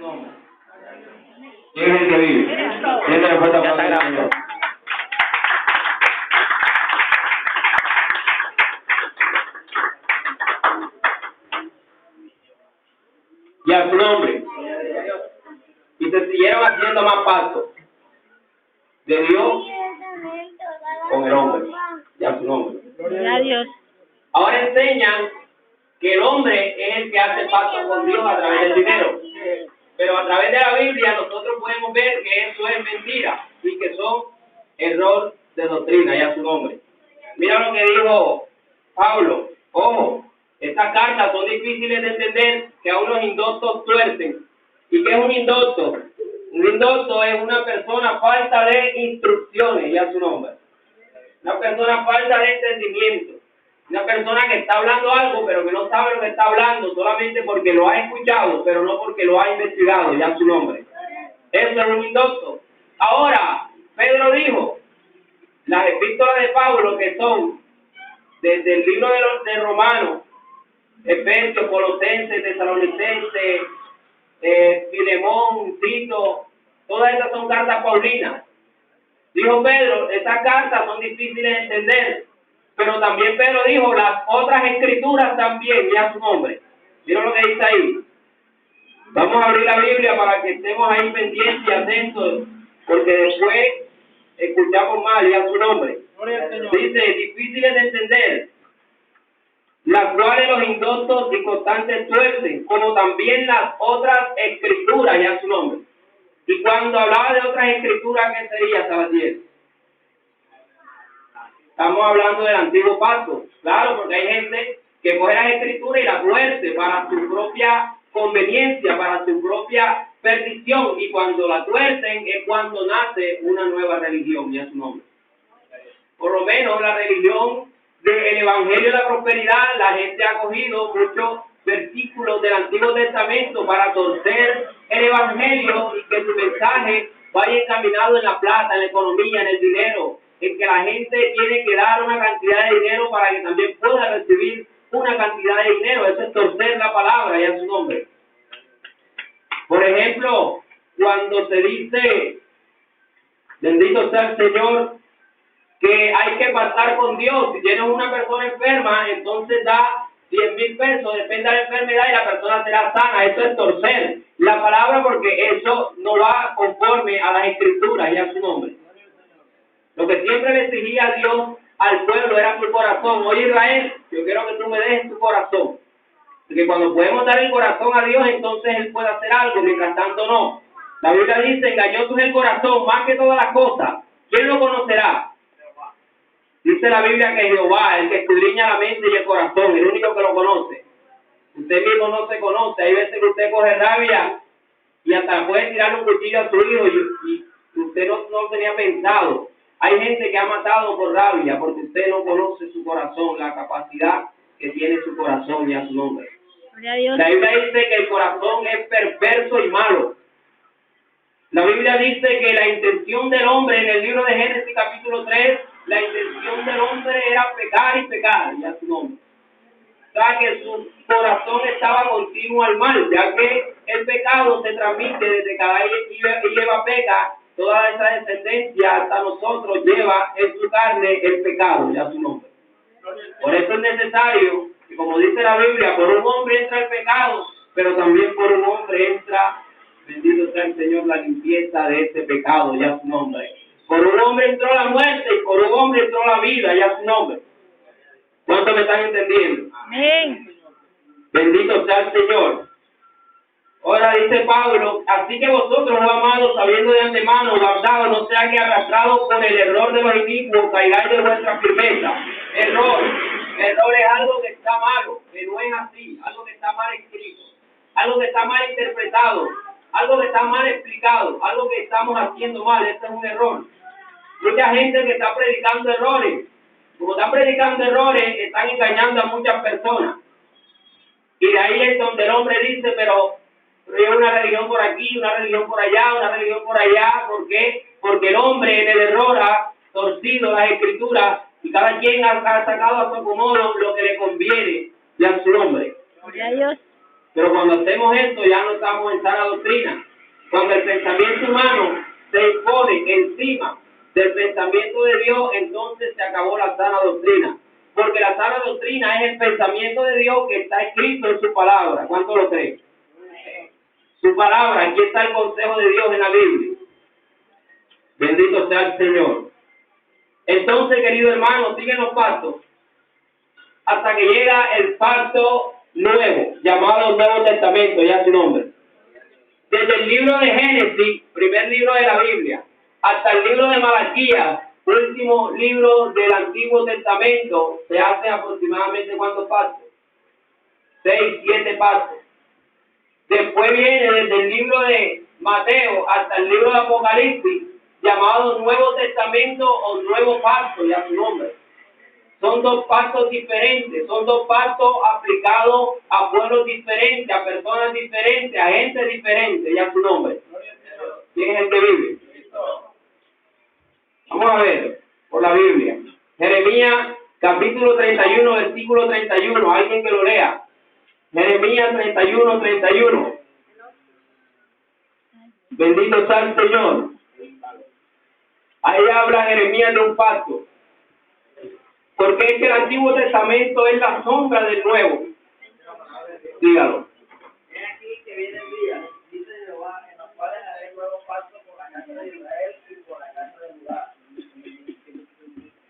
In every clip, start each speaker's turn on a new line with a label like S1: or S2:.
S1: nombre. ¿Quién es el que vive? ¿Quién le fuerte aplauso al Señor? Y a su nombre. Y se siguieron haciendo más pactos de Dios con el hombre. Y a su nombre.
S2: Gloria a Dios.
S1: Ahora enseñan que el hombre es el que hace pacto con Dios a través del dinero. Pero a través de la Biblia nosotros podemos ver que eso es mentira y que son error de doctrina, y a su nombre. Mira lo que dijo Pablo. Ojo, estas cartas son difíciles de entender, que aún los indoctos tuercen. ¿Y qué es un indocto? Un indocto es una persona falta de instrucciones, y a su nombre. Una persona falta de entendimiento. Una persona que está hablando algo, pero que no sabe lo que está hablando, solamente porque lo ha escuchado, pero no porque lo ha investigado, ya su nombre. Eso es un indocto. Ahora, Pedro dijo, las epístolas de Pablo, que son desde el libro de Romanos, Efesios, Colosenses, Tesalonicenses, Filemón, Tito, todas esas son cartas paulinas. Dijo Pedro, esas cartas son difíciles de entender. Pero también Pedro dijo, las otras escrituras también, y a su nombre. Miren lo que dice ahí. Vamos a abrir la Biblia para que estemos ahí pendientes y atentos, porque después escuchamos mal, y a su nombre. Dice, difíciles de entender, las cuales los indoctos y constantes tuercen, como también las otras escrituras, y a su nombre. Y cuando hablaba de otras escrituras, ¿qué sería, Salatiel? Estamos hablando del antiguo pacto, claro, porque hay gente que coge las escrituras y las tuerce para su propia conveniencia, para su propia perdición, y cuando la tuercen es cuando nace una nueva religión, y a su nombre. Por lo menos la religión del Evangelio de la Prosperidad, la gente ha cogido muchos versículos del Antiguo Testamento para torcer el Evangelio y que su mensaje vaya encaminado en la plata, en la economía, en el dinero, en que la gente tiene que dar una cantidad de dinero para que también pueda recibir una cantidad de dinero. Eso es torcer la palabra, y a su nombre. Por ejemplo, cuando se dice, bendito sea el Señor, que hay que pactar con Dios. Si tienes una persona enferma, entonces da 10,000 pesos, depende de la enfermedad, y la persona será sana. Eso es torcer la palabra, porque eso no va conforme a las escrituras, y a su nombre. Lo que siempre le exigía a Dios al pueblo era su corazón. Oye, Israel, yo quiero que tú me dejes tu corazón. Porque cuando podemos dar el corazón a Dios, entonces Él puede hacer algo, mientras tanto no. La Biblia dice, engañoso es el corazón más que todas las cosas. ¿Quién lo conocerá? Dice la Biblia que Jehová, el que escudriña la mente y el corazón, el único que lo conoce. Usted mismo no se conoce. Hay veces que usted coge rabia y hasta puede tirarle un cuchillo a su hijo y usted no lo tenía pensado. Hay gente que ha matado por rabia porque usted no conoce su corazón, la capacidad que tiene su corazón, y a su nombre. La Biblia dice que el corazón es perverso y malo. La Biblia dice que la intención del hombre, en el libro de Génesis capítulo 3, la intención del hombre era pecar y pecar, y a su nombre. O sea que su corazón estaba continuo al mal, ya que el pecado se transmite desde que Adán y Eva peca. Toda esa descendencia hasta nosotros lleva en su carne el pecado, y a su nombre. Por eso es necesario que, como dice la Biblia, por un hombre entra el pecado, pero también por un hombre entra, bendito sea el Señor, la limpieza de este pecado, y a su nombre. Por un hombre entró la muerte y por un hombre entró la vida, y a su nombre. ¿Cuántos me están entendiendo?
S2: Amén.
S1: Bendito sea el Señor. Ahora dice Pablo, así que vosotros, oh amados, sabiendo de antemano, guardados, no sea que arrastrados por el error de los inicuos, caigáis de vuestra firmeza. Error es algo que está malo, que no es así, algo que está mal escrito, algo que está mal interpretado, algo que está mal explicado, algo que estamos haciendo mal. Este es un error. Mucha gente que está predicando errores, como están predicando errores, están engañando a muchas personas. Y de ahí es donde el hombre dice, pero hay una religión por aquí, una religión por allá, una religión por allá. ¿Por qué? Porque el hombre en el error ha torcido las escrituras y cada quien ha sacado a su acomodo lo que le conviene, y a su nombre.
S2: Gloria a Dios.
S1: Pero cuando hacemos esto ya no estamos en sana doctrina. Cuando el pensamiento humano se impone encima del pensamiento de Dios, entonces se acabó la sana doctrina. Porque la sana doctrina es el pensamiento de Dios que está escrito en su palabra. ¿Cuánto lo creen? Su palabra, aquí está el consejo de Dios en la Biblia. Bendito sea el Señor. Entonces, querido hermano, siguen los pactos hasta que llega el pacto nuevo, llamado Nuevo Testamento, ya su nombre. Desde el libro de Génesis, primer libro de la Biblia, hasta el libro de Malaquías, último libro del Antiguo Testamento, se hace aproximadamente ¿cuántos pactos? 6, 7 pactos. Después viene desde el libro de Mateo hasta el libro de Apocalipsis, llamado Nuevo Testamento o Nuevo Pacto, ya su nombre. Son 2 pactos diferentes, son 2 pactos aplicados a pueblos diferentes, a personas diferentes, a gente diferente, ya su nombre. ¿Quién es el que vive? Vamos a ver por la Biblia. Jeremías capítulo 31, versículo 31, alguien que lo lea. Jeremías 31, 31. Bendito sea el Señor. Ahí habla Jeremías de un pacto. Porque es que el Antiguo Testamento es la sombra del Nuevo. Dígalo.
S2: Es aquí que viene el día, dice Jehová, en los cuales haré nuevo pacto con la casa de Israel y con la casa de Judá.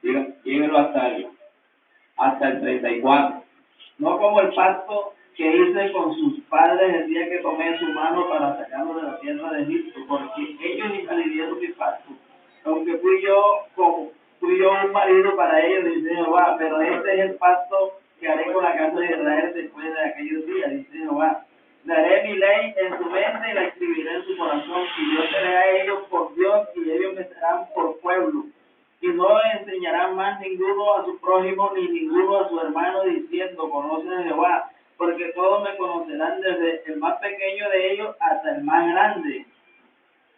S1: Diga, llévelo hasta el 34.
S2: No como el pacto que hice con sus padres el día que tomé su mano para sacarlos de la tierra de Egipto, porque ellos infringieron mi pacto, aunque fui yo un marido para ellos, dice Jehová, pero este es el pacto que haré con la casa de Israel después de aquellos días, dice Jehová. Daré mi ley en su mente y la escribiré en su corazón, y yo seré a ellos por Dios, y ellos me serán por pueblo. Y no enseñarán más ninguno a su prójimo, ni ninguno a su hermano, diciendo, conoce a Jehová, porque todos me conocerán desde el más pequeño de ellos hasta el más grande.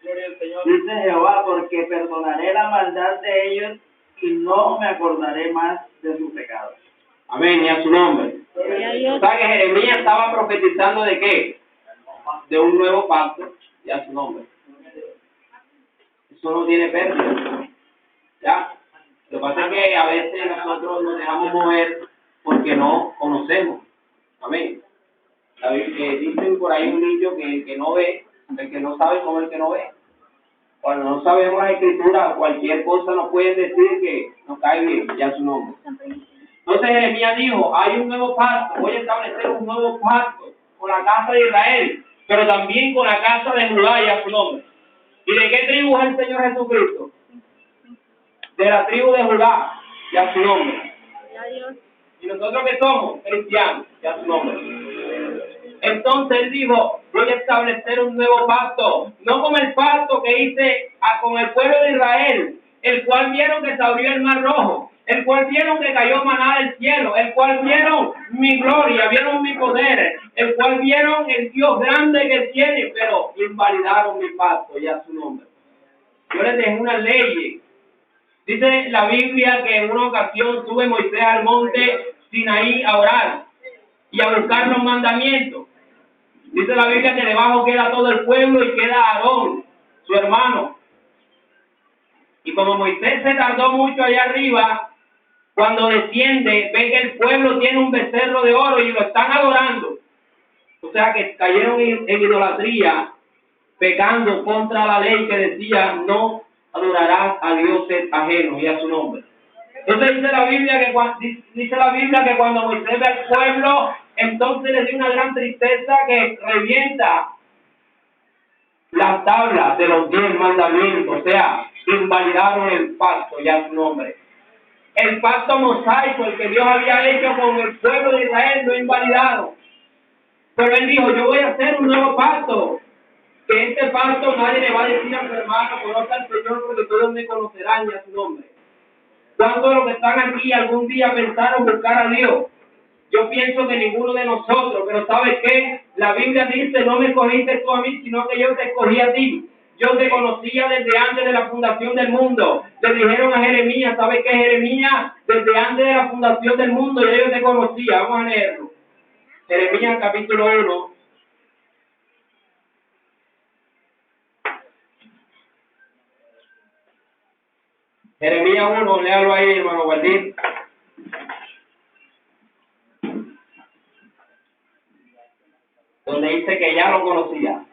S2: Dice Jehová, porque perdonaré la maldad de ellos y no me acordaré más de sus pecados.
S1: Amén, y a su nombre. O sea que Jeremías estaba profetizando ¿de qué? De un nuevo pacto, y a su nombre. Eso no tiene pérdida. ¿Ya? Lo que pasa es que a veces nosotros nos dejamos mover porque no conocemos. Amén. Dicen por ahí un dicho que el que no ve, el que no sabe como el que no ve. Cuando no sabemos la escritura, cualquier cosa nos pueden decir que nos cae bien, ya su nombre. Entonces Jeremías dijo, hay un nuevo pacto, voy a establecer un nuevo pacto con la casa de Israel, pero también con la casa de Judá, ya su nombre. ¿Y de qué tribu es el Señor Jesucristo? De la tribu de Judá, ya su nombre. ¿Y nosotros qué somos? Cristianos, ya su nombre. Entonces él dijo, voy a establecer un nuevo pacto, no como el pacto que hice con el pueblo de Israel, el cual vieron que se abrió el mar rojo, el cual vieron que cayó maná del cielo, el cual vieron mi gloria, vieron mi poder, el cual vieron el Dios grande que tiene, pero invalidaron mi pacto, ya su nombre. Yo les dejé una ley. Dice la Biblia que en una ocasión sube Moisés al monte Sinaí a orar y a buscar los mandamientos. Dice la Biblia que debajo queda todo el pueblo y queda Aarón, su hermano. Y como Moisés se tardó mucho allá arriba, cuando desciende, ve que el pueblo tiene un becerro de oro y lo están adorando. O sea que cayeron en idolatría, pecando contra la ley que decía, no adorarás a dioses ajenos y a su nombre. Entonces dice la Biblia que cuando Moisés ve al pueblo, entonces le dio una gran tristeza que revienta las tablas de los 10 mandamientos, o sea, invalidaron el pacto, ya su nombre. El pacto mosaico, el que Dios había hecho con el pueblo de Israel, lo invalidaron. Pero él dijo, yo voy a hacer un nuevo pacto, que este pacto nadie le va a decir a su hermano, conozca al Señor, porque todos me conocerán ya su nombre. ¿Cuántos de los que están aquí algún día pensaron buscar a Dios? Yo pienso que ninguno de nosotros, pero ¿sabes qué? La Biblia dice, no me escogiste tú a mí, sino que yo te escogí a ti. Yo te conocía desde antes de la fundación del mundo. Le dijeron a Jeremías, ¿sabes qué, Jeremías? Desde antes de la fundación del mundo, yo te conocía. Vamos a leerlo. Jeremías capítulo 1, Jeremías 1, léalo ahí, hermano Guardín. Donde dice que ya lo conocía.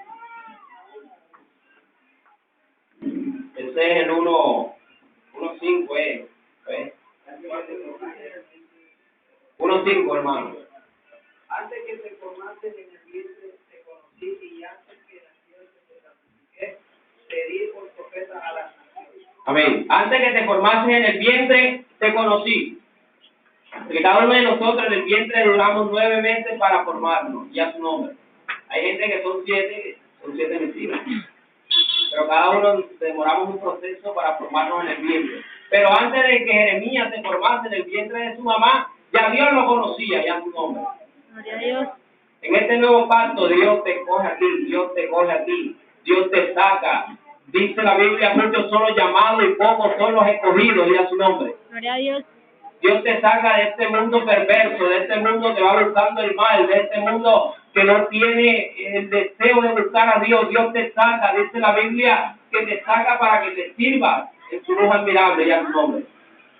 S1: Ese es el 1:5, 1:5, hermano.
S2: Antes que te formaste en el vientre te conocí, y antes que nacieras te santifiqué, te di por profeta a las naciones.
S1: Amén. Antes que te formases en el vientre, te conocí. Porque cada uno de nosotros en el vientre duramos 9 meses para formarnos, y a su nombre. Hay gente que son 7 mentiras. Pero cada uno demoramos un proceso para formarnos en el vientre. Pero antes de que Jeremías se formase en el vientre de su mamá, ya Dios lo conocía, ya su nombre.
S3: Gloria a Dios.
S1: En este nuevo pacto, Dios te coge a ti, Dios te coge a ti, Dios te saca. Dice la Biblia, muchos son los llamados y pocos son los escogidos, ya su nombre.
S3: Gloria a Dios.
S1: Dios te saca de este mundo perverso, de este mundo que va buscando el mal, de este mundo que no tiene el deseo de buscar a Dios. Dios te saca, dice la Biblia, que te saca para que te sirvas en su luz admirable, ya su nombre.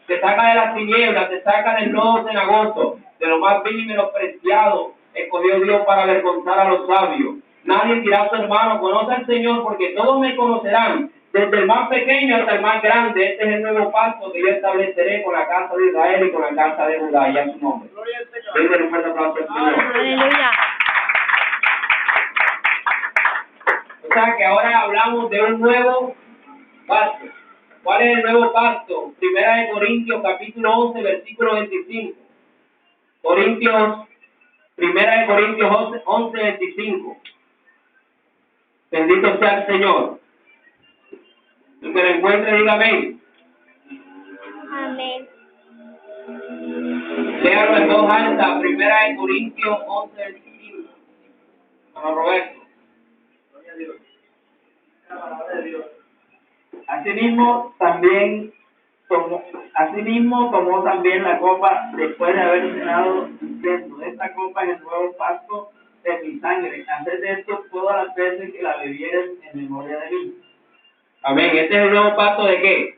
S1: Te saca de las tinieblas, te saca del lodo cenagoso, de lo más vil y menospreciado. Escogió Dios para avergonzar a los sabios. Nadie dirá a su hermano, conoce al Señor, porque todos me conocerán, desde el más pequeño hasta el más grande. Este es el nuevo pacto que yo estableceré con la casa de Israel y con la casa de Judá, y a su nombre. Denle un fuerte aplauso al Señor.
S3: Aleluya.
S1: O sea que ahora hablamos de un nuevo pacto. ¿Cuál es el nuevo pacto? Primera de Corintios, capítulo 11, versículo 25. Primera de Corintios 11, 25. Bendito sea el Señor. El que lo encuentre, diga amén.
S3: Amén.
S1: Léalo en voz alta, Primera de Corintios 11, 25. Hermano Roberto.
S2: Gloria a Dios. La palabra de Dios. Asimismo tomó también la copa después de haber cenado, diciendo: esta copa es el nuevo pacto de mi sangre. Haced esto todas las veces que la bebieren en memoria de mí.
S1: Amén. Este es el nuevo pacto de qué?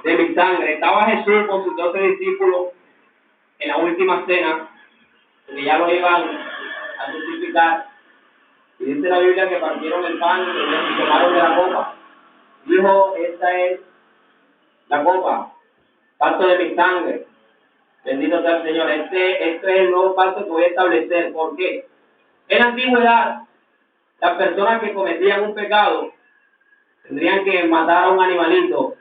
S1: De mi sangre. Estaba Jesús con sus 12 discípulos en la última cena, que ya lo iban a crucificar. Y dice la Biblia que partieron el pan y tomaron de la copa. Dijo, esta es la copa, pacto de mi sangre. Bendito sea el Señor. Este es el nuevo pacto que voy a establecer. ¿Por qué? En la antigüedad, las personas que cometían un pecado tendrían que matar a un animalito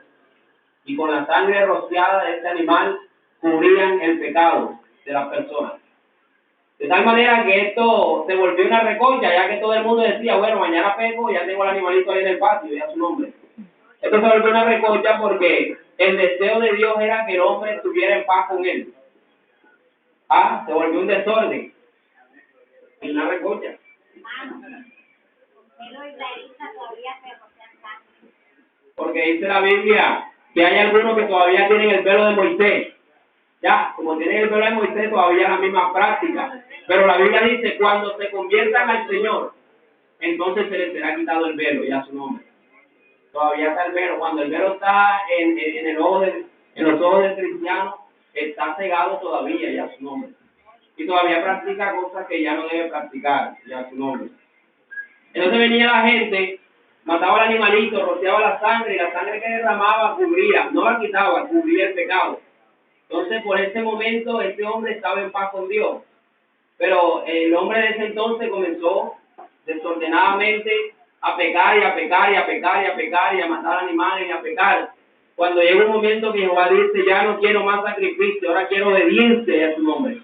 S1: y con la sangre rociada de este animal cubrían el pecado de las personas. De tal manera que esto se volvió una recocha, ya que todo el mundo decía, bueno, mañana peco, ya tengo el animalito ahí en el patio, ya su nombre. Esto se volvió una recocha porque el deseo de Dios era que el hombre estuviera en paz con él. Se volvió un desorden. Y una recocha. Porque dice la Biblia que hay algunos que todavía tienen el velo de Moisés. Ya, como tienen el velo de Moisés, todavía es la misma práctica. Pero la Biblia dice, cuando se conviertan al Señor, entonces se les será quitado el velo, ya su nombre. Todavía está el velo. Cuando el velo está en los ojos del cristiano, está cegado todavía, ya su nombre. Y todavía practica cosas que ya no debe practicar, ya su nombre. Entonces venía la gente, mataba al animalito, rociaba la sangre, y la sangre que derramaba cubría, no la quitaba, cubría el pecado. Entonces, por ese momento, este hombre estaba en paz con Dios. Pero el hombre de ese entonces comenzó desordenadamente a pecar y a pecar y a pecar y a pecar y a matar animales y a pecar. Cuando llega un momento que Jehová dice, ya no quiero más sacrificio, ahora quiero obediencia a su nombre.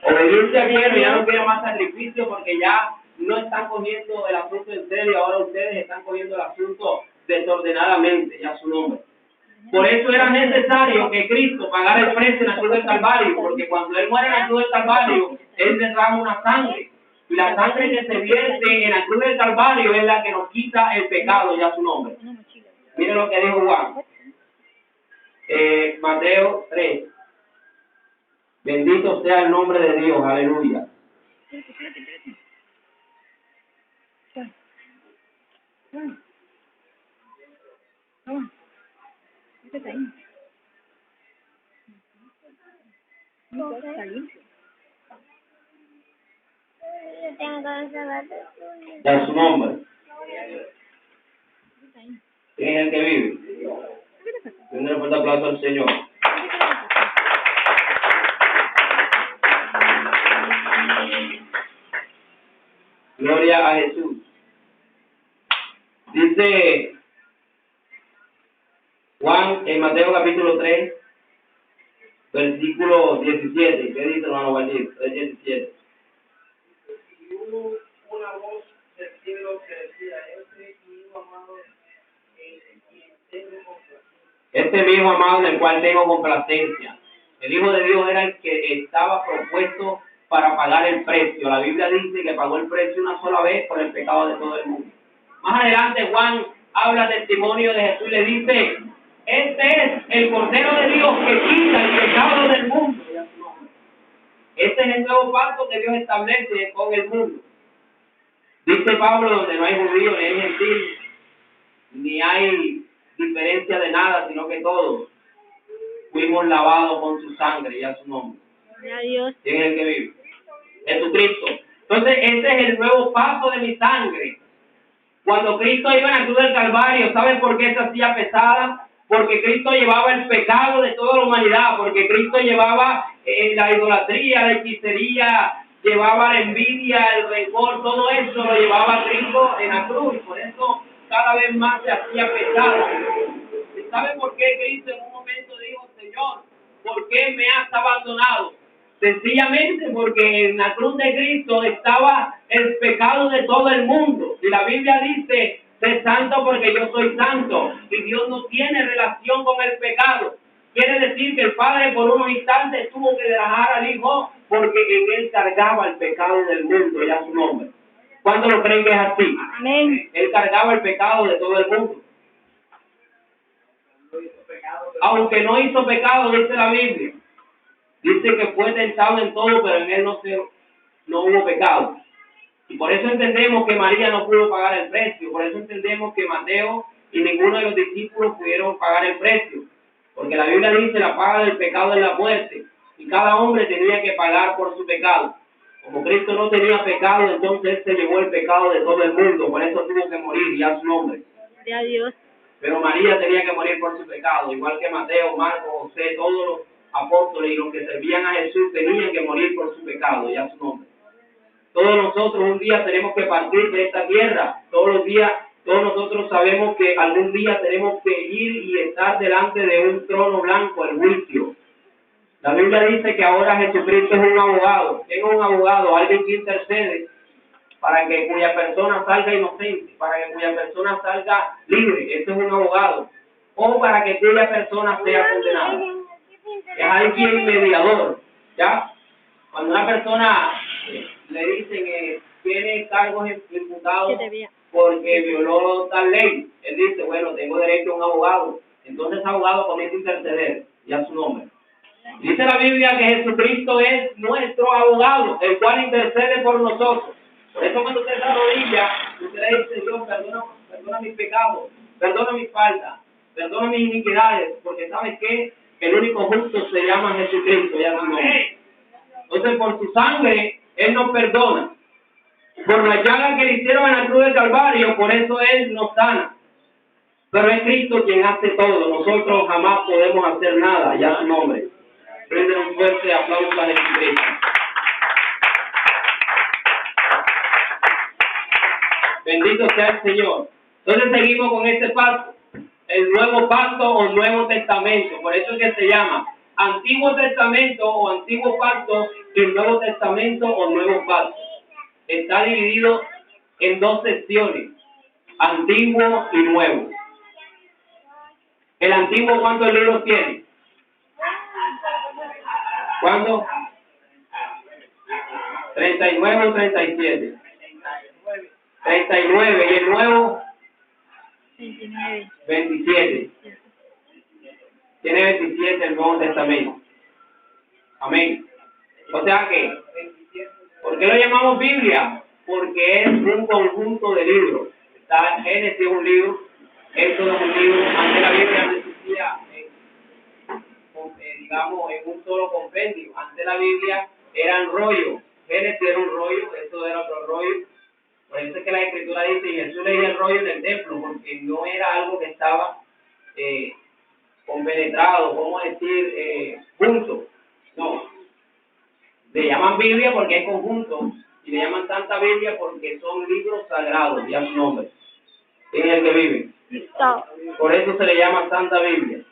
S1: Obediencia quiero, ya no quiero más sacrificio porque ya no están cogiendo el asunto en serio, ahora ustedes están cogiendo el asunto desordenadamente, ya su nombre. Por eso era necesario que Cristo pagara el precio en la cruz del Calvario, porque cuando Él muere en la cruz del Calvario, Él derrama una sangre. Y la sangre que se vierte en la cruz del Calvario es la que nos quita el pecado, ya su nombre. Miren lo que dijo Juan. Mateo 3. Bendito sea el nombre de Dios, aleluya.
S3: Yo tengo cabeza
S1: Da su nombre. ¿Quién es el que vive? Denle un fuerte aplauso al Señor. Gloria a Jesús. Dice Juan en Mateo capítulo 3, versículo 17. ¿Qué dice, hermano Valdir? 3:17.
S2: Y hubo una voz del cielo que decía: este es mi hijo amado, en quien tengo complacencia.
S1: Este es mi hijo amado en el cual tengo complacencia. El Hijo de Dios era el que estaba propuesto para pagar el precio. La Biblia dice que pagó el precio una sola vez por el pecado de todo el mundo. Más adelante Juan habla testimonio de Jesús y le dice: este es el Cordero de Dios que quita el pecado del mundo. Este es el nuevo pacto que Dios establece con el mundo. Dice Pablo, donde no hay judío ni hay gentil, ni hay diferencia de nada, sino que todos fuimos lavados con su sangre y a su nombre.
S3: Gloria a Dios.
S1: ¿Quién es el que vive? Jesucristo. Entonces, este es el nuevo paso de mi sangre. Cuando Cristo iba en la cruz del Calvario, ¿saben por qué se hacía pesada? Porque Cristo llevaba el pecado de toda la humanidad, porque Cristo llevaba la idolatría, la hechicería, llevaba la envidia, el rencor, todo eso lo llevaba Cristo en la cruz, y por eso cada vez más se hacía pesado. ¿Y saben por qué Cristo en un momento dijo: Señor, ¿por qué me has abandonado? Sencillamente porque en la cruz de Cristo estaba el pecado de todo el mundo. Y la Biblia dice: sé santo porque yo soy santo. Y Dios no tiene relación con el pecado. Quiere decir que el Padre por unos instantes tuvo que dejar al Hijo porque en Él cargaba el pecado del mundo y a su nombre. ¿Cuándo lo creen que es así?
S3: Amén.
S1: Él cargaba el pecado de todo el mundo. Aunque no hizo pecado, dice la Biblia. Dice que fue tentado en todo, pero en Él no hubo pecado. Y por eso entendemos que María no pudo pagar el precio. Por eso entendemos que Mateo y ninguno de los discípulos pudieron pagar el precio. Porque la Biblia dice: la paga del pecado es la muerte. Y cada hombre tenía que pagar por su pecado. Como Cristo no tenía pecado, entonces Él se llevó el pecado de todo el mundo. Por eso tuvo que morir, y a su nombre.
S3: Gloria a Dios.
S1: Pero María tenía que morir por su pecado. Igual que Mateo, Marcos, José, todos los apóstoles y los que servían a Jesús tenían que morir por su pecado, y a su nombre. Todos nosotros un día tenemos que partir de esta tierra. Todos los días, todos nosotros sabemos que algún día tenemos que ir y estar delante de un trono blanco, el juicio. La Biblia dice que ahora Jesucristo es un abogado. ¿Quién es un abogado? Alguien que intercede para que cuya persona salga inocente, para que cuya persona salga libre. Ese es un abogado. O para que cuya persona sea condenada. Es alguien mediador, ¿ya? Cuando una persona le dicen que tiene cargos imputados porque violó tal ley, él dice: bueno, tengo derecho a un abogado. Entonces ese abogado comienza a interceder, y a su nombre. Dice la Biblia que Jesucristo es nuestro abogado, el cual intercede por nosotros. Por eso cuando usted se arrodilla, usted le dice: Dios, perdona mis pecados, perdona mis faltas, perdona mis iniquidades, porque ¿sabes qué? El único justo se llama Jesucristo, y a su nombre. Entonces, por su sangre, Él nos perdona. Por la llaga que le hicieron en la cruz del Calvario, por eso Él nos sana. Pero es Cristo quien hace todo. Nosotros jamás podemos hacer nada, y a su nombre. Prenden un fuerte aplauso a Jesucristo. Bendito sea el Señor. Entonces seguimos con este paso. El nuevo pacto o Nuevo Testamento. Por eso es que se llama Antiguo Testamento o Antiguo Pacto y Nuevo Testamento o Nuevo Pacto. Está dividido en dos secciones: Antiguo y Nuevo. El Antiguo, ¿cuántos libros tiene? ¿Cuánto? 39 o 37. 39. ¿Y el Nuevo?
S3: 29.
S1: 27. Tiene 27 el Nuevo Testamento. Amén. O sea que, ¿por qué lo llamamos Biblia? Porque es un conjunto de libros. Está Génesis es un libro, Éxodo es un libro. Antes la Biblia no existía digamos, en un solo compendio. Antes la Biblia eran rollos. Génesis era un rollo, esto era otro rollo. Por eso es que la Escritura dice, y Jesús leía el rollo en el templo, porque no era algo que estaba compenetrado, ¿cómo decir? Junto. No. Le llaman Biblia porque es conjunto, y le llaman Santa Biblia porque son libros sagrados, ya su nombre. ¿Quién es el que vive?
S3: Cristo.
S1: Por eso se le llama Santa Biblia.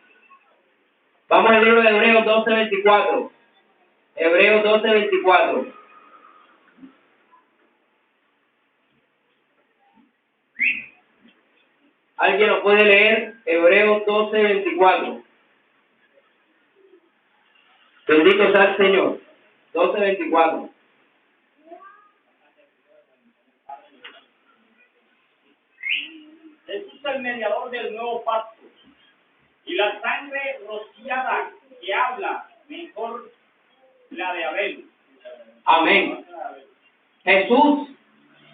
S1: Vamos al libro de Hebreos 12:24. Hebreos 12:24. ¿Alguien lo puede leer? Hebreos 12:24. Bendito sea el Señor. 12:24.
S4: Jesús es el mediador del nuevo pacto, y la sangre rociada que habla mejor la de Abel.
S1: Amén. Jesús,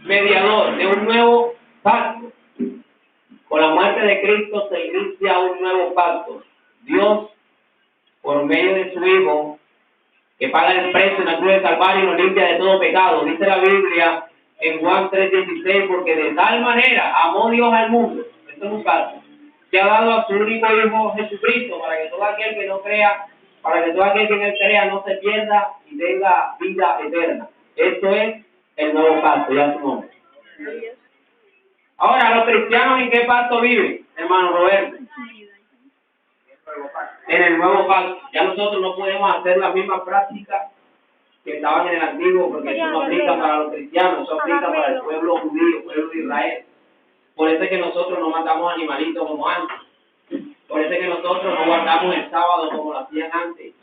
S1: mediador de un nuevo pacto. Con la muerte de Cristo se inicia un nuevo pacto. Dios, por medio de su Hijo, que paga el precio en la cruz del Calvario y nos limpia de todo pecado. Dice la Biblia en Juan 3:16, porque de tal manera amó Dios al mundo, esto es un caso, que ha dado a su único Hijo Jesucristo, para que todo aquel que no crea, para que todo aquel que en él crea no se pierda y tenga vida eterna. Esto es el nuevo pacto, ya su nombre. Ahora, los cristianos, ¿en qué pacto viven, hermano Roberto? En el nuevo pacto. Ya nosotros no podemos hacer las mismas prácticas que estaban en el antiguo, porque eso no aplica para los cristianos, eso aplica para el pueblo judío, el pueblo de Israel. Por eso es que nosotros no matamos animalitos como antes. Por eso es que nosotros no guardamos el sábado como lo hacían antes.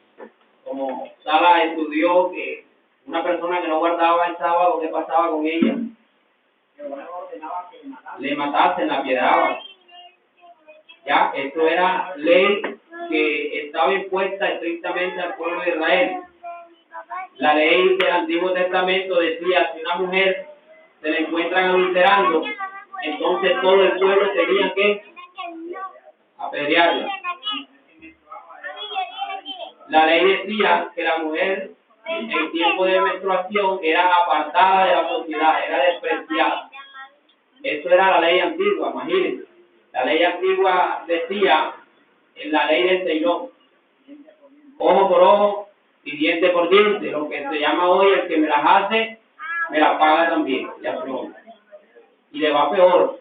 S1: Como Sala estudió que una persona que no guardaba el sábado, ¿qué pasaba con ella? Le matasen, la piedraban. Ya, esto era ley que estaba impuesta estrictamente al pueblo de Israel. La ley del Antiguo Testamento decía, si una mujer se le encuentran adulterando, entonces todo el pueblo tenía que apedrearla. La ley decía que la mujer en tiempo de menstruación era apartada de la sociedad, era despreciada. Eso era la ley antigua, imagínense. La ley antigua decía, en la ley del Señor, ojo por ojo y diente por diente. Lo que se llama hoy, el que me las hace, me las paga también, ya su nombre. Y le va peor.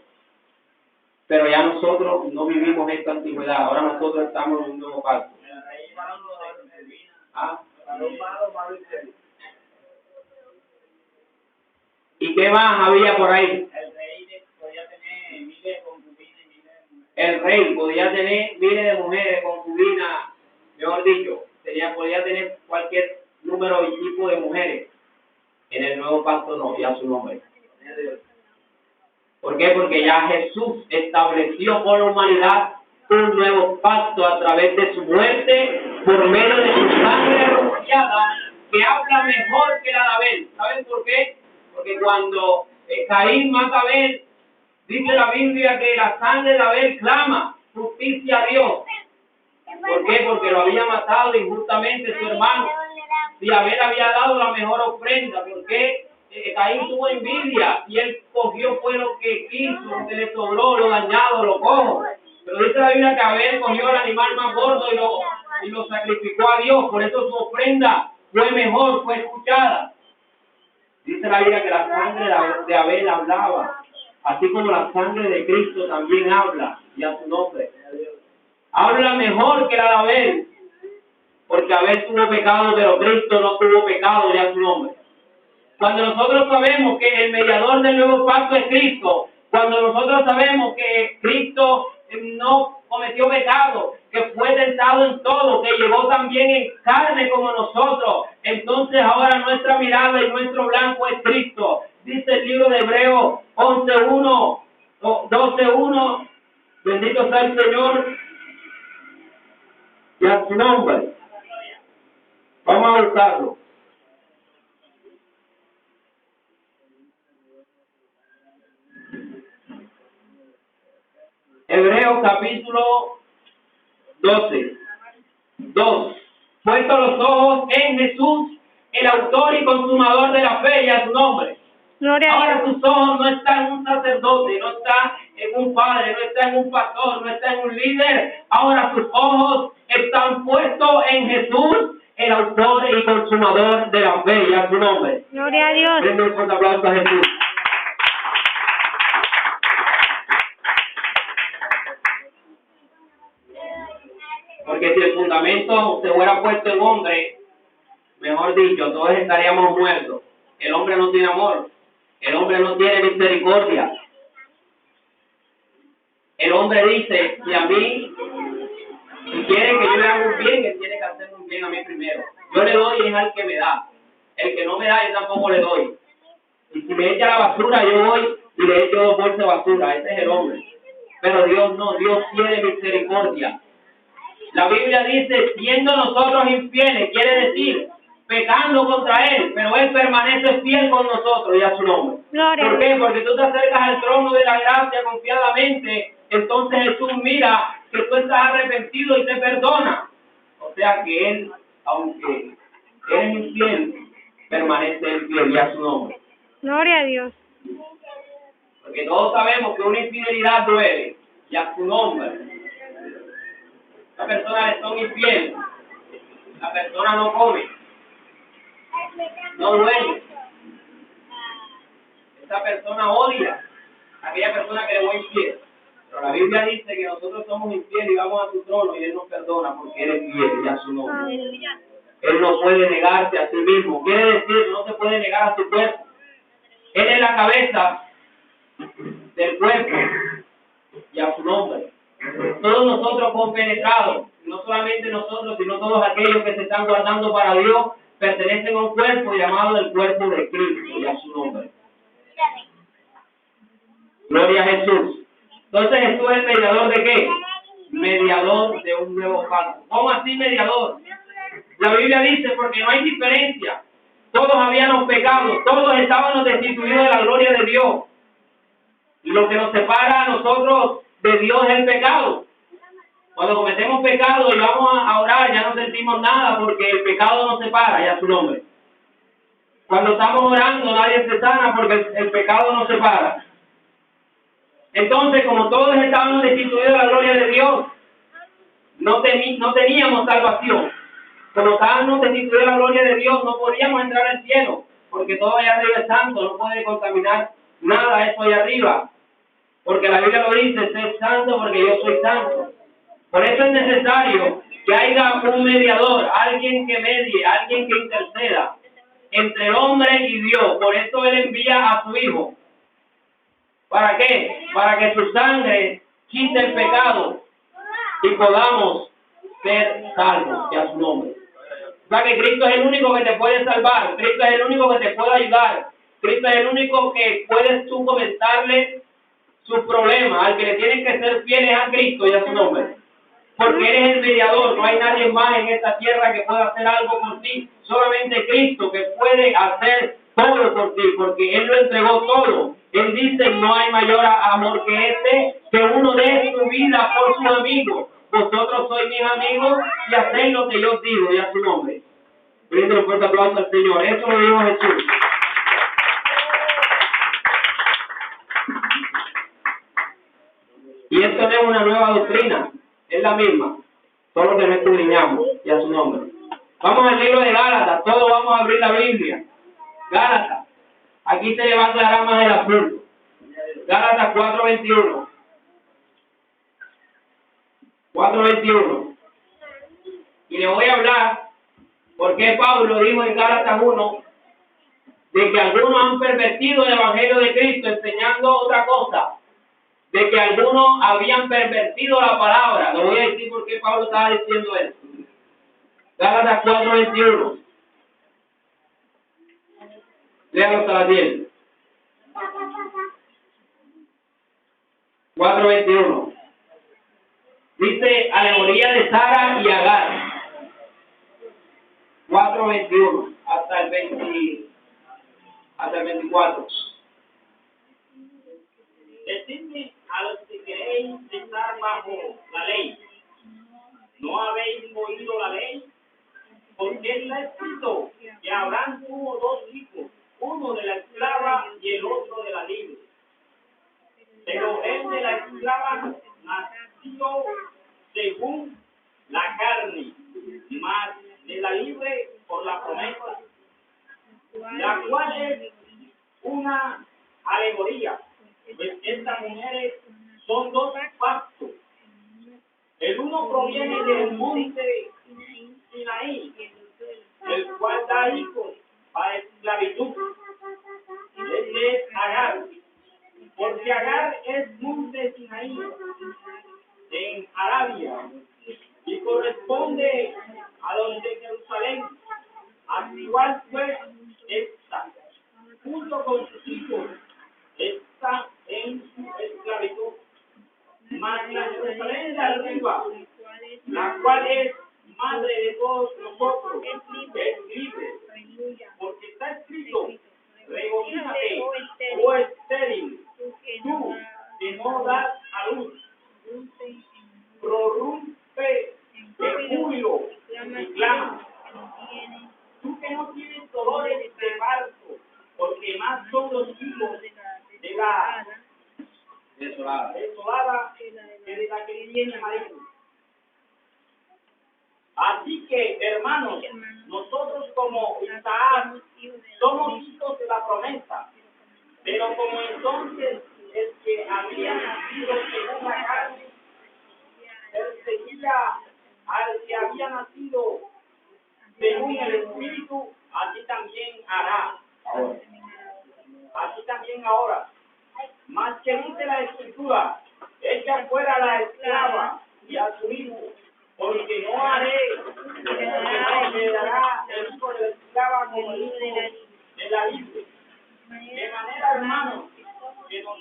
S1: Pero ya nosotros no vivimos esta antigüedad, ahora nosotros estamos en un nuevo pacto. ¿Ah? ¿Y qué más había por ahí? El rey podía tener miles de mujeres, concubinas, mejor dicho, podía tener cualquier número y tipo de mujeres. En el nuevo pacto no, ya su nombre. ¿Por qué? Porque ya Jesús estableció por la humanidad un nuevo pacto a través de su muerte, por medio de su sangre rociada, que habla mejor que la de Abel. ¿Saben por qué? Porque cuando Caín mata a Abel, dice la Biblia que la sangre de Abel clama justicia a Dios. ¿Por qué? Porque lo había matado injustamente su hermano. Si Abel había dado la mejor ofrenda, ¿por qué? Caín tuvo envidia y él cogió fue lo que quiso, lo que le sobró, lo dañado, lo cojo. Pero dice la Biblia que Abel cogió el animal más gordo y lo sacrificó a Dios. Por eso su ofrenda fue mejor, fue escuchada. Dice la Biblia que la sangre de Abel hablaba, así como la sangre de Cristo también habla, y a su nombre. Habla mejor que la de Abel, porque Abel tuvo pecado, pero Cristo no tuvo pecado, ya su nombre. Cuando nosotros sabemos que el mediador del nuevo pacto es Cristo, cuando nosotros sabemos que Cristo no cometió pecado, que fue tentado en todo, que llegó también en carne como nosotros, entonces ahora nuestra mirada y nuestro blanco es Cristo. Dice el libro de Hebreos 11:1, 12:1, bendito sea el Señor y a su nombre. Vamos a buscarlo. Hebreos capítulo 12, 2. puesto los ojos en Jesús, el autor y consumador de la fe, y a su nombre.
S3: Gloria a
S1: Ahora
S3: Dios.
S1: tus ojos no están en un sacerdote, no están en un padre, no están en un pastor, no están en un líder. Ahora tus ojos están puestos en Jesús, el autor y consumador de la fe, y a su nombre.
S3: Gloria a Dios.
S1: Denle un fuerte aplauso a Jesús. Porque si el fundamento se hubiera puesto en hombre, mejor dicho, todos estaríamos muertos. El hombre no tiene amor. El hombre no tiene misericordia. El hombre dice, si a mí, si quiere que yo le haga un bien, él tiene que hacerme un bien a mí primero. Yo le doy y es al que me da. El que no me da, yo tampoco le doy. Y si me echa la basura, yo voy y le echo 2 bolsas de basura. Ese es el hombre. Pero Dios no, Dios tiene misericordia. La Biblia dice, siendo nosotros infieles, quiere decir, pecando contra Él, pero Él permanece fiel con nosotros y a su nombre.
S3: Gloria.
S1: ¿Por qué? Porque tú te acercas al trono de la gracia confiadamente, entonces Jesús mira que tú estás arrepentido y te perdona. O sea que Él, aunque eres infiel, permanece fiel y a su nombre.
S3: Gloria a Dios.
S1: Porque todos sabemos que una infidelidad duele y a su nombre. La persona le son infiel, la persona no come, no duerme. Esa persona odia a aquella persona que le fue infiel. Pero la Biblia dice que nosotros somos infieles y vamos a su trono y Él nos perdona porque Él es fiel y a su nombre. Él no puede negarse a sí mismo. Quiere decir, no se puede negar a su cuerpo. Él es la cabeza del cuerpo y a su nombre. Todos nosotros compenetrados, no solamente nosotros, sino todos aquellos que se están guardando para Dios, pertenecen a un cuerpo llamado el cuerpo de Cristo y a su nombre. Gloria a Jesús. Entonces Jesús es el mediador de ¿qué? Mediador de un nuevo pacto. ¿Cómo así mediador? La Biblia dice, porque no hay diferencia. Todos habíamos pecado, todos estábamos destituidos de la gloria de Dios. Y lo que nos separa a nosotros de Dios es el pecado. Cuando cometemos pecado y vamos a orar, ya no sentimos nada porque el pecado nos separa, ya su nombre. Cuando estamos orando, nadie se sana porque el pecado nos separa. Entonces, como todos estábamos destituidos de la gloria de Dios, no teníamos salvación. Como estábamos destituidos de la gloria de Dios, no podíamos entrar al cielo, porque todo allá arriba es santo, no puede contaminar nada eso allá arriba. Porque la Biblia lo dice, sé santo porque yo soy santo. Por eso es necesario que haya un mediador, alguien que medie, alguien que interceda entre el hombre y Dios. Por eso Él envía a su Hijo. ¿Para qué? Para que su sangre quite el pecado y podamos ser salvos, y a su nombre. O sea que Cristo es el único que te puede salvar, Cristo es el único que te puede ayudar, Cristo es el único que puedes tú comentarle sus problemas. Al que le tienen que ser fieles a Cristo y a su nombre. Porque Él es el mediador, no hay nadie más en esta tierra que pueda hacer algo por ti. Solamente Cristo que puede hacer todo por ti, porque Él lo entregó todo. Él dice, no hay mayor amor que este, que uno dé su vida por sus amigos. Vosotros sois mis amigos y hacéis lo que yo os digo, y a su nombre. Brinden un fuerte aplauso al Señor. Eso lo dijo Jesús. Y esto no es una nueva doctrina, es la misma, solo que no escudriñamos, y a su nombre. Vamos al libro de Gálatas, todos vamos a abrir la Biblia. Gálatas, aquí se le va a aclarar más el asunto. Gálatas 4:21. 4:21. Y le voy a hablar, porque Pablo dijo en Gálatas 1, de que algunos han pervertido el Evangelio de Cristo enseñando otra cosa. De que algunos habían pervertido la palabra. Le voy a decir por qué Pablo estaba diciendo eso. Gálatas 4:21. Léalo hasta las 10. 4:21. Dice alegoría de Sara y Agar. 4:21 hasta el 24.
S4: Decidme a los que queréis estar bajo la ley. ¿No habéis oído la ley? de la esclava nació según la carne, mas de la libre por la promesa, la cual es una alegoría, pues estas mujeres son dos pactos. El uno proviene del monte Sinaí, el cual da hijos a esclavitud. Este es Agar, porque Agar es monte Sinaí en Arabia y corresponde a donde Jerusalén, actual fue esta, junto con sus hijos, está en su esclavitud. Mas la Jerusalén de arriba, la cual es madre de todos nosotros, es libre, porque está escrito: regocíjate, oh estéril, tú que no das a luz, prorrumpe de júbilo y clama, tú que no tienes dolores de parto, porque más son los hijos de la desolada que de la que tiene marido. Así que, hermanos, nosotros como Isaac somos hijos de la promesa, pero como entonces el que había nacido según la carne perseguía al que había nacido según el Espíritu, así también hará. Así también ahora. Mas que dice la Escritura: echa fuera a la esclava y a su hijo, porque no me dará el hijo de la esclava como el hijo de la libre. De manera, hermanos, que no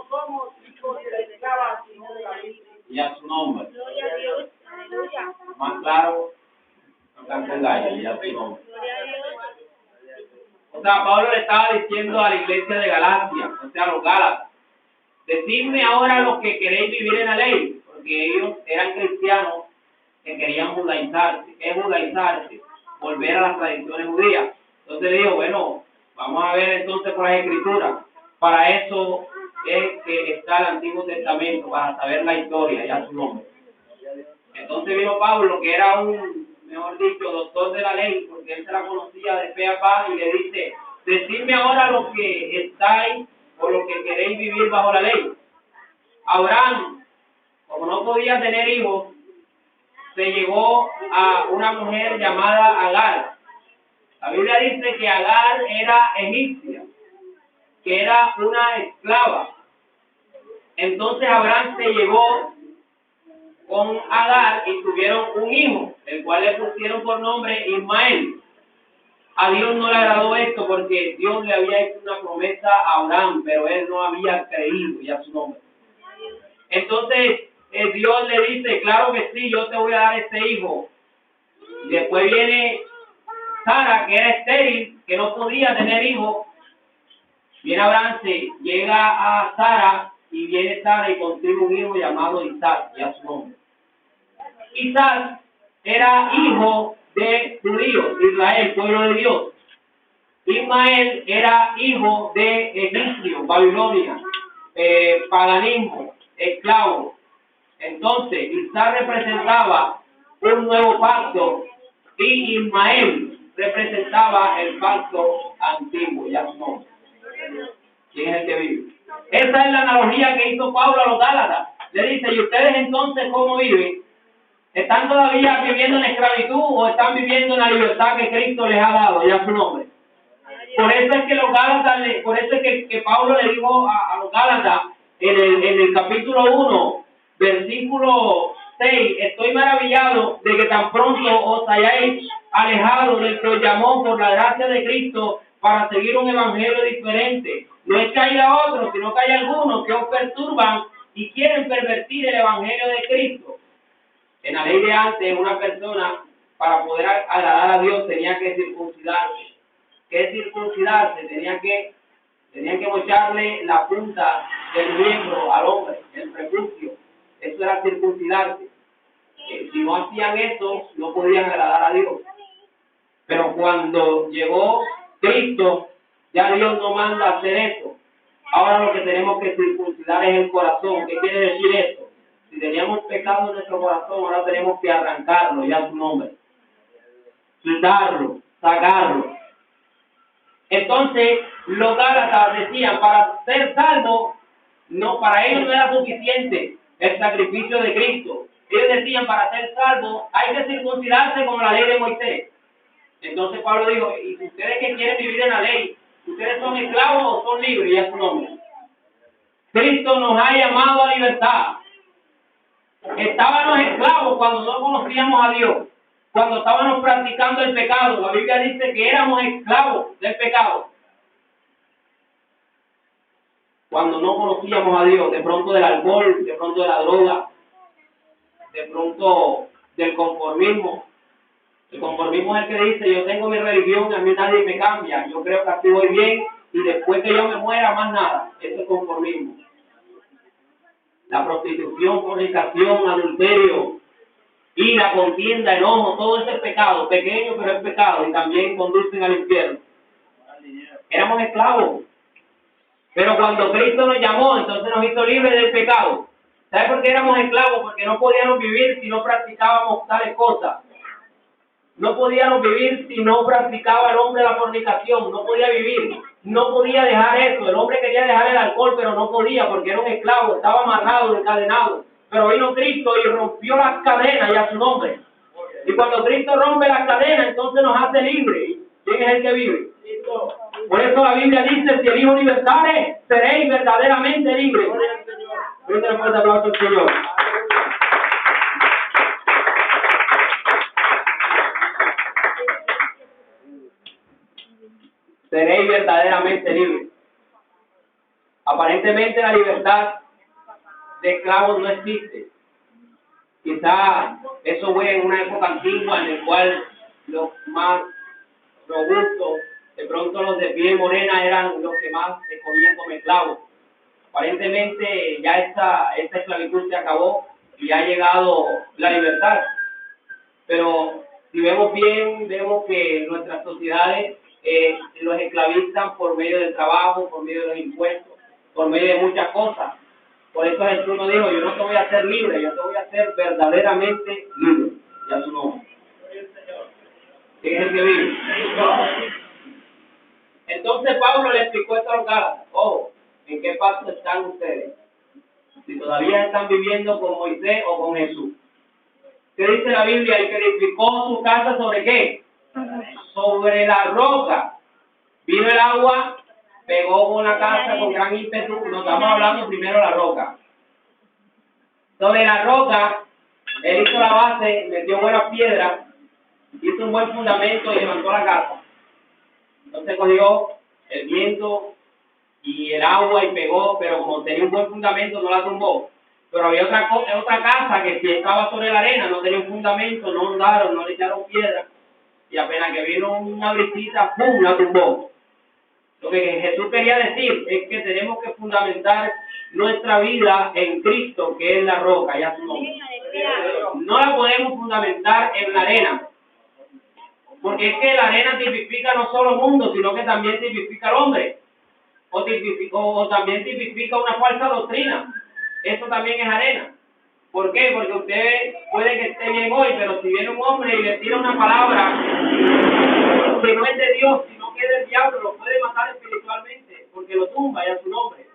S4: somos hijos de la esclava, sino de la libre.
S1: Y a su nombre.
S3: Gloria a Dios. Aleluya.
S1: Más claro, no canten gallo, y a su nombre.
S3: Gloria a Dios.
S1: O sea, Pablo le estaba diciendo a la iglesia de Galacia, o sea, a los Gálatas: decidme ahora los que queréis vivir en la ley, porque ellos eran cristianos que querían judaizarse. ¿Qué es judaizarse? Volver a las tradiciones judías. Entonces le digo, bueno, vamos a ver entonces por las Escrituras. Para eso es que está el Antiguo Testamento, para saber la historia, ya su nombre. Entonces vino Pablo, que era mejor dicho, doctor de la ley, porque él se la conocía de pe a pa, y le dice: decidme ahora los que estáis o los que queréis vivir bajo la ley. Abraham, como no podía tener hijos, se llegó a una mujer llamada Agar. La Biblia dice que Agar era egipcia, que era una esclava. Entonces Abraham se llevó con Agar y tuvieron un hijo, el cual le pusieron por nombre Ismael. A Dios no le agradó esto, porque Dios le había hecho una promesa a Abraham, pero él no había creído, ya su nombre. Entonces Dios le dice: claro que sí, yo te voy a dar este hijo. Y después viene Sara, que era estéril, que no podía tener hijos. Viene Abraham, se llega a Sara, y viene Sara y consigue un hijo llamado Isaac, ya su nombre. Isaac era hijo de judíos, Israel, pueblo de Dios. Ismael era hijo de egipcios, Babilonia, paganismo, esclavo. Entonces Isaac representaba un nuevo pacto y Ismael representaba el pacto antiguo, ya su nombre. ¿Quién es el que vive? Esa es la analogía que hizo Pablo a los Gálatas. Le dice: ¿y ustedes entonces cómo viven? ¿Están todavía viviendo en esclavitud o están viviendo en la libertad que Cristo les ha dado, ya su nombre? Por eso es que los Gálatas, por eso es que Pablo le dijo a los Gálatas en el capítulo 1, versículo 6: estoy maravillado de que tan pronto os hayáis alejado del que os llamó por la gracia de Cristo para seguir un evangelio diferente. No es que haya otros, sino que hay algunos que os perturban y quieren pervertir el evangelio de Cristo. En la ley de antes, una persona, para poder agradar a Dios, tenía que circuncidarse. ¿Qué es circuncidarse? Tenían que mocharle la punta del miembro al hombre, el prepucio. Eso era circuncidarse. Si no hacían eso, no podían agradar a Dios. Pero cuando llegó Cristo, ya Dios no manda hacer eso. Ahora lo que tenemos que circuncidar es el corazón. ¿Qué quiere decir esto? Si teníamos pecado en nuestro corazón, ahora tenemos que arrancarlo, ya su nombre. Quitarlo, sacarlo. Entonces, los Gálatas decían, para ser salvos, no, para ellos no era suficiente el sacrificio de Cristo. Ellos decían, para ser salvos, hay que circuncidarse como la ley de Moisés. Entonces Pablo dijo, y si ustedes que quieren vivir en la ley, ¿ustedes son esclavos o son libres? Y es su nombre. Cristo nos ha llamado a libertad. Estábamos esclavos cuando no conocíamos a Dios, cuando estábamos practicando el pecado. La Biblia dice que éramos esclavos del pecado. Cuando no conocíamos a Dios, de pronto del alcohol, de pronto de la droga, de pronto del conformismo. El conformismo es el que dice, yo tengo mi religión, a mí nadie me cambia, yo creo que así voy bien y después que yo me muera más nada. Eso es conformismo. La prostitución, fornicación, adulterio, ira, contienda, enojo, todo ese pecado, pequeño pero es pecado y también conducen al infierno. Éramos esclavos, pero cuando Cristo nos llamó, entonces nos hizo libres del pecado. ¿Sabes por qué éramos esclavos? Porque no podíamos vivir si no practicábamos tales cosas. No podíamos vivir si no practicaba el hombre la fornicación, no podía vivir, no podía dejar eso. El hombre quería dejar el alcohol, pero no podía porque era un esclavo, estaba amarrado, encadenado. Pero vino Cristo y rompió las cadenas y a su nombre. Y cuando Cristo rompe las cadenas, entonces nos hace libres. ¿Quién es el que vive? Por eso la Biblia dice, si el Hijo libertare, seréis verdaderamente libres. Un fuerte aplauso al Señor. Seréis verdaderamente libres. Aparentemente la libertad de esclavos no existe. Quizás eso fue en una época antigua en la cual los más robustos, de pronto los de piel morena eran los que más se comían como esclavos. Aparentemente ya esta esclavitud se acabó y ha llegado la libertad. Pero si vemos bien, vemos que nuestras sociedades los esclavizan por medio del trabajo, por medio de los impuestos, por medio de muchas cosas. Por eso Jesús nos dijo, yo no te voy a hacer libre, yo te voy a hacer verdaderamente libre. Ya su nombre. ¿Quién es el que vive? Entonces Pablo le explicó esto a los Gálatas. Ojo, ¿en qué paso están ustedes? Si todavía están viviendo con Moisés o con Jesús. ¿Qué dice la Biblia? El que edificó su casa ¿sobre qué? Sobre la roca. Vino el agua, pegó con la casa con gran ímpetu. Nos estamos hablando primero de la roca. Sobre la roca, él hizo la base, metió buenas piedras, hizo un buen fundamento y levantó la casa. Entonces cogió el viento y el agua y pegó, pero como tenía un buen fundamento no la tumbó. Pero había otra casa que si estaba sobre la arena, no tenía un fundamento, no hundaron, no le echaron piedra. Y apenas que vino una brisita, ¡pum!, la tumbó. Lo que Jesús quería decir es que tenemos que fundamentar nuestra vida en Cristo, que es la roca, ya su nombre. No la podemos fundamentar en la arena. Porque es que la arena tipifica no solo el mundo, sino que también tipifica al hombre. O también tipifica una falsa doctrina. Eso también es arena. ¿Por qué? Porque usted puede que esté bien hoy, pero si viene un hombre y le tira una palabra que no es de Dios, sino que es del diablo, lo puede matar espiritualmente, porque lo tumba ya su nombre.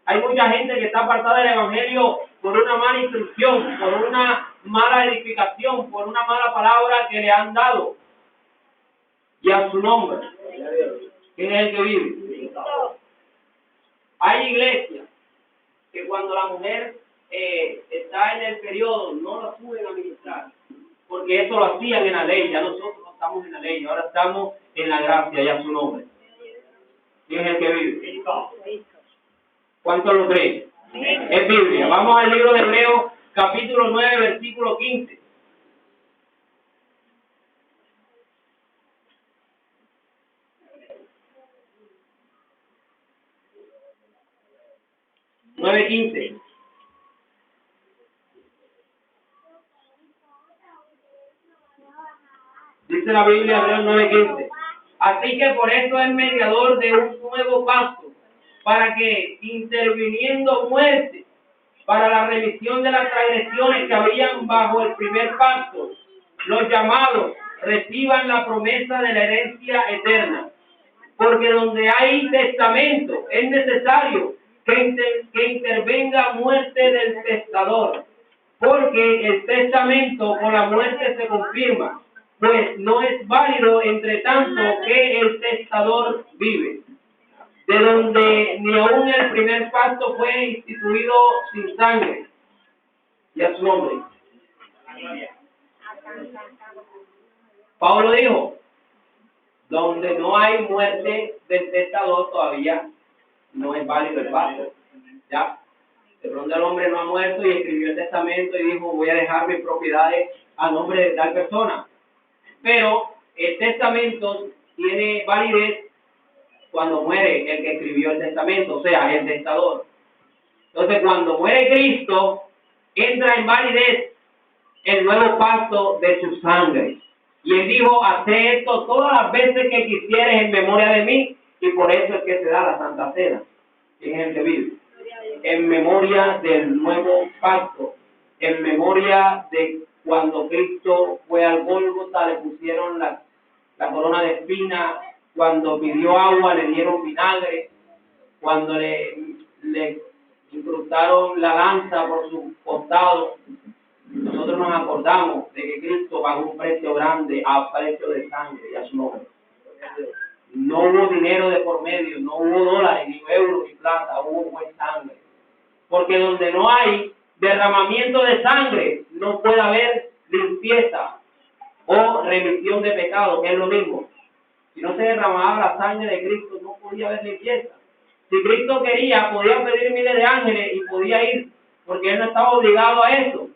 S1: Hay mucha gente que está apartada del Evangelio por una mala instrucción, por una mala edificación, por una mala palabra que le han dado. Y a su nombre. ¿Quién es el que vive? Hay iglesias que cuando la mujer está en el periodo no la suben a ministrar, porque eso lo hacían en la ley. Ya nosotros no estamos en la ley, ahora estamos en la gracia, ya su nombre. ¿Quién es el que vive? ¿Cuántos lo creen? Es Biblia. Vamos al libro de Hebreos, capítulo 9, versículo 15. (9:15) Dice la Biblia, Hebreos 9:15. Así que por eso es mediador de un nuevo pacto, para que, interviniendo muerte, para la remisión de las transgresiones que habían bajo el primer pacto, los llamados reciban la promesa de la herencia eterna. Porque donde hay testamento es necesario que intervenga muerte del testador, porque el testamento con la muerte se confirma, pues no es válido entre tanto que el testador vive. De donde ni aun el primer pacto fue instituido sin sangre, y a su nombre. Pablo dijo, donde no hay muerte del testador todavía no es válido el pacto. Ya, de pronto el hombre no ha muerto y escribió el testamento y dijo, voy a dejar mis propiedades a nombre de tal persona. Pero el testamento tiene validez cuando muere el que escribió el testamento, o sea, el testador. Entonces, cuando muere Cristo, entra en validez el nuevo pacto de su sangre. Y él dijo, haced esto todas las veces que quisieres en memoria de mí, y por eso es que se da la Santa Cena. ¿Quién es el que vive? En memoria del nuevo pacto, en memoria de cuando Cristo fue al Gólgota, le pusieron la corona de espinas, cuando pidió agua le dieron vinagre, cuando le incrustaron la lanza por su costado. Nosotros nos acordamos de que Cristo pagó un precio grande a precio de sangre y a su nombre. No hubo dinero de por medio, no hubo dólares, ni euros, ni plata, hubo buen sangre. Porque donde no hay derramamiento de sangre, no puede haber limpieza o remisión de pecado, que es lo mismo. Si no se derramaba la sangre de Cristo, no podía haber limpieza. Si Cristo quería, podía pedir miles de ángeles y podía ir, porque Él no estaba obligado a eso.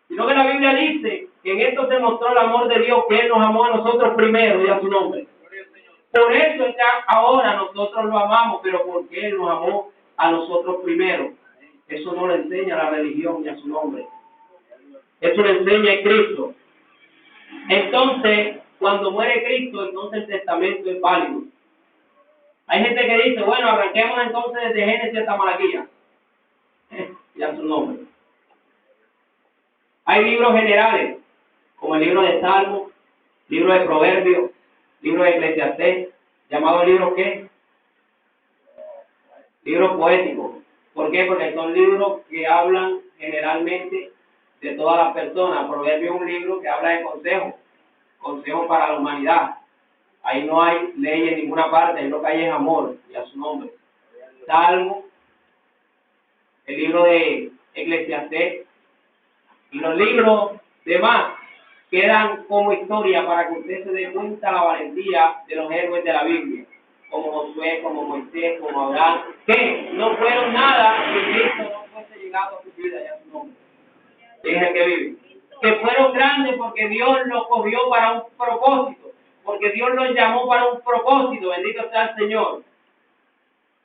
S1: Sino que la Biblia dice que en esto se mostró el amor de Dios, que Él nos amó a nosotros primero y a su nombre. Por eso es que ahora nosotros lo amamos, pero porque Él nos amó a nosotros primero. Eso no le enseña la religión ni a su nombre. Eso le enseña a Cristo. Entonces, cuando muere Cristo, entonces el testamento es válido. Hay gente que dice, bueno, arranquemos entonces desde Génesis hasta Malaquías. Y a su nombre. Hay libros generales, como el libro de Salmos, libro de Proverbios, libro de Eclesiastés, llamado libro ¿qué? Libros poéticos. ¿Por qué? Porque son libros que hablan generalmente de todas las personas. Proverbios es un libro que habla de consejos para la humanidad. Ahí no hay ley en ninguna parte, ahí lo que hay es amor y a su nombre. Salmo, el libro de Eclesiastés y los libros demás quedan como historia para que usted se dé cuenta la valentía de los héroes de la Biblia, como Josué, como Moisés, como Abraham, que no fueron nada si Cristo no fuese llegado a su vida y a su nombre. ¿Quién es el que vive? Que fueron grandes porque Dios los cogió para un propósito, porque Dios los llamó para un propósito, bendito sea el Señor.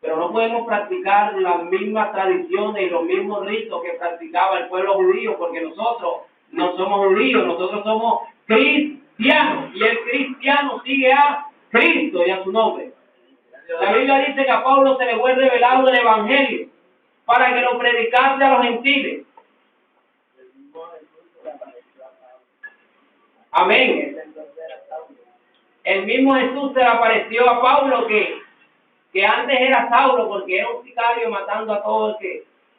S1: Pero no podemos practicar las mismas tradiciones y los mismos ritos que practicaba el pueblo judío, porque nosotros no somos judíos, nosotros somos cristianos, y el cristiano sigue a Cristo y a su nombre. La Biblia dice que a Pablo se le fue revelado el Evangelio para que lo predicase a los gentiles. Amén. El mismo Jesús se le apareció a Pablo que antes era Saulo, porque era un sicario matando a todo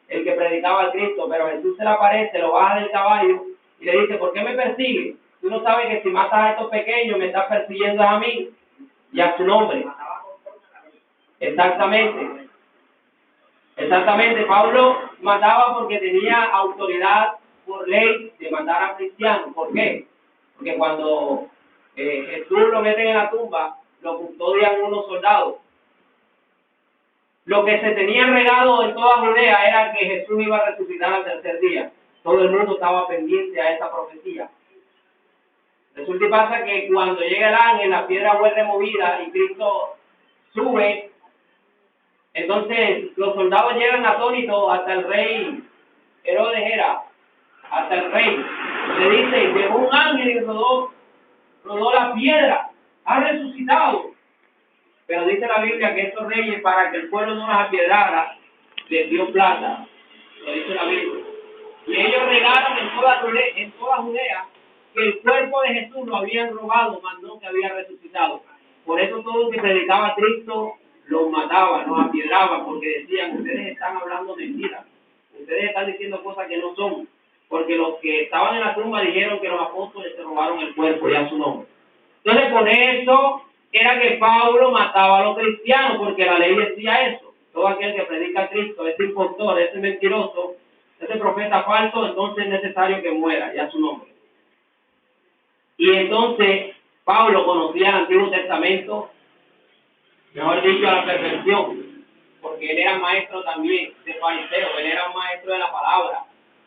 S1: el que predicaba a Cristo, pero Jesús se le aparece, lo baja del caballo y le dice, ¿por qué me persigues? Tú no sabes que si matas a estos pequeños me estás persiguiendo a mí y a su nombre. Exactamente. Pablo mataba porque tenía autoridad por ley de matar a cristianos. ¿Por qué? Porque cuando Jesús lo meten en la tumba, lo custodian unos soldados. Lo que se tenía regado en toda Judea era que Jesús iba a resucitar al tercer día. Todo el mundo estaba pendiente a esa profecía. Resulta y pasa que cuando llega el ángel, la piedra fue removida y Cristo sube. Entonces los soldados llegan atónitos hasta el rey Herodes hasta el rey. Le dice, llegó un ángel y rodó la piedra, ha resucitado. Pero dice la Biblia que estos reyes, para que el pueblo no los apiedrara, les dio plata. Lo dice la Biblia. Y ellos regaron en toda Judea que el cuerpo de Jesús lo habían robado, mas no que había resucitado. Por eso todo el que predicaba a Cristo los mataba, los apiedraba, porque decían, ustedes están hablando mentiras. Ustedes están diciendo cosas que no son. Porque los que estaban en la tumba dijeron que los apóstoles se robaron el cuerpo y a su nombre. Entonces, por eso era que Pablo mataba a los cristianos, porque la ley decía eso. Todo aquel que predica a Cristo, ese impostor, ese mentiroso, ese profeta falso, entonces es necesario que muera, ya su nombre. Y entonces, Pablo conocía el Antiguo Testamento, mejor dicho, a la perfección, porque él era maestro también de fariseo, él era un maestro de la palabra,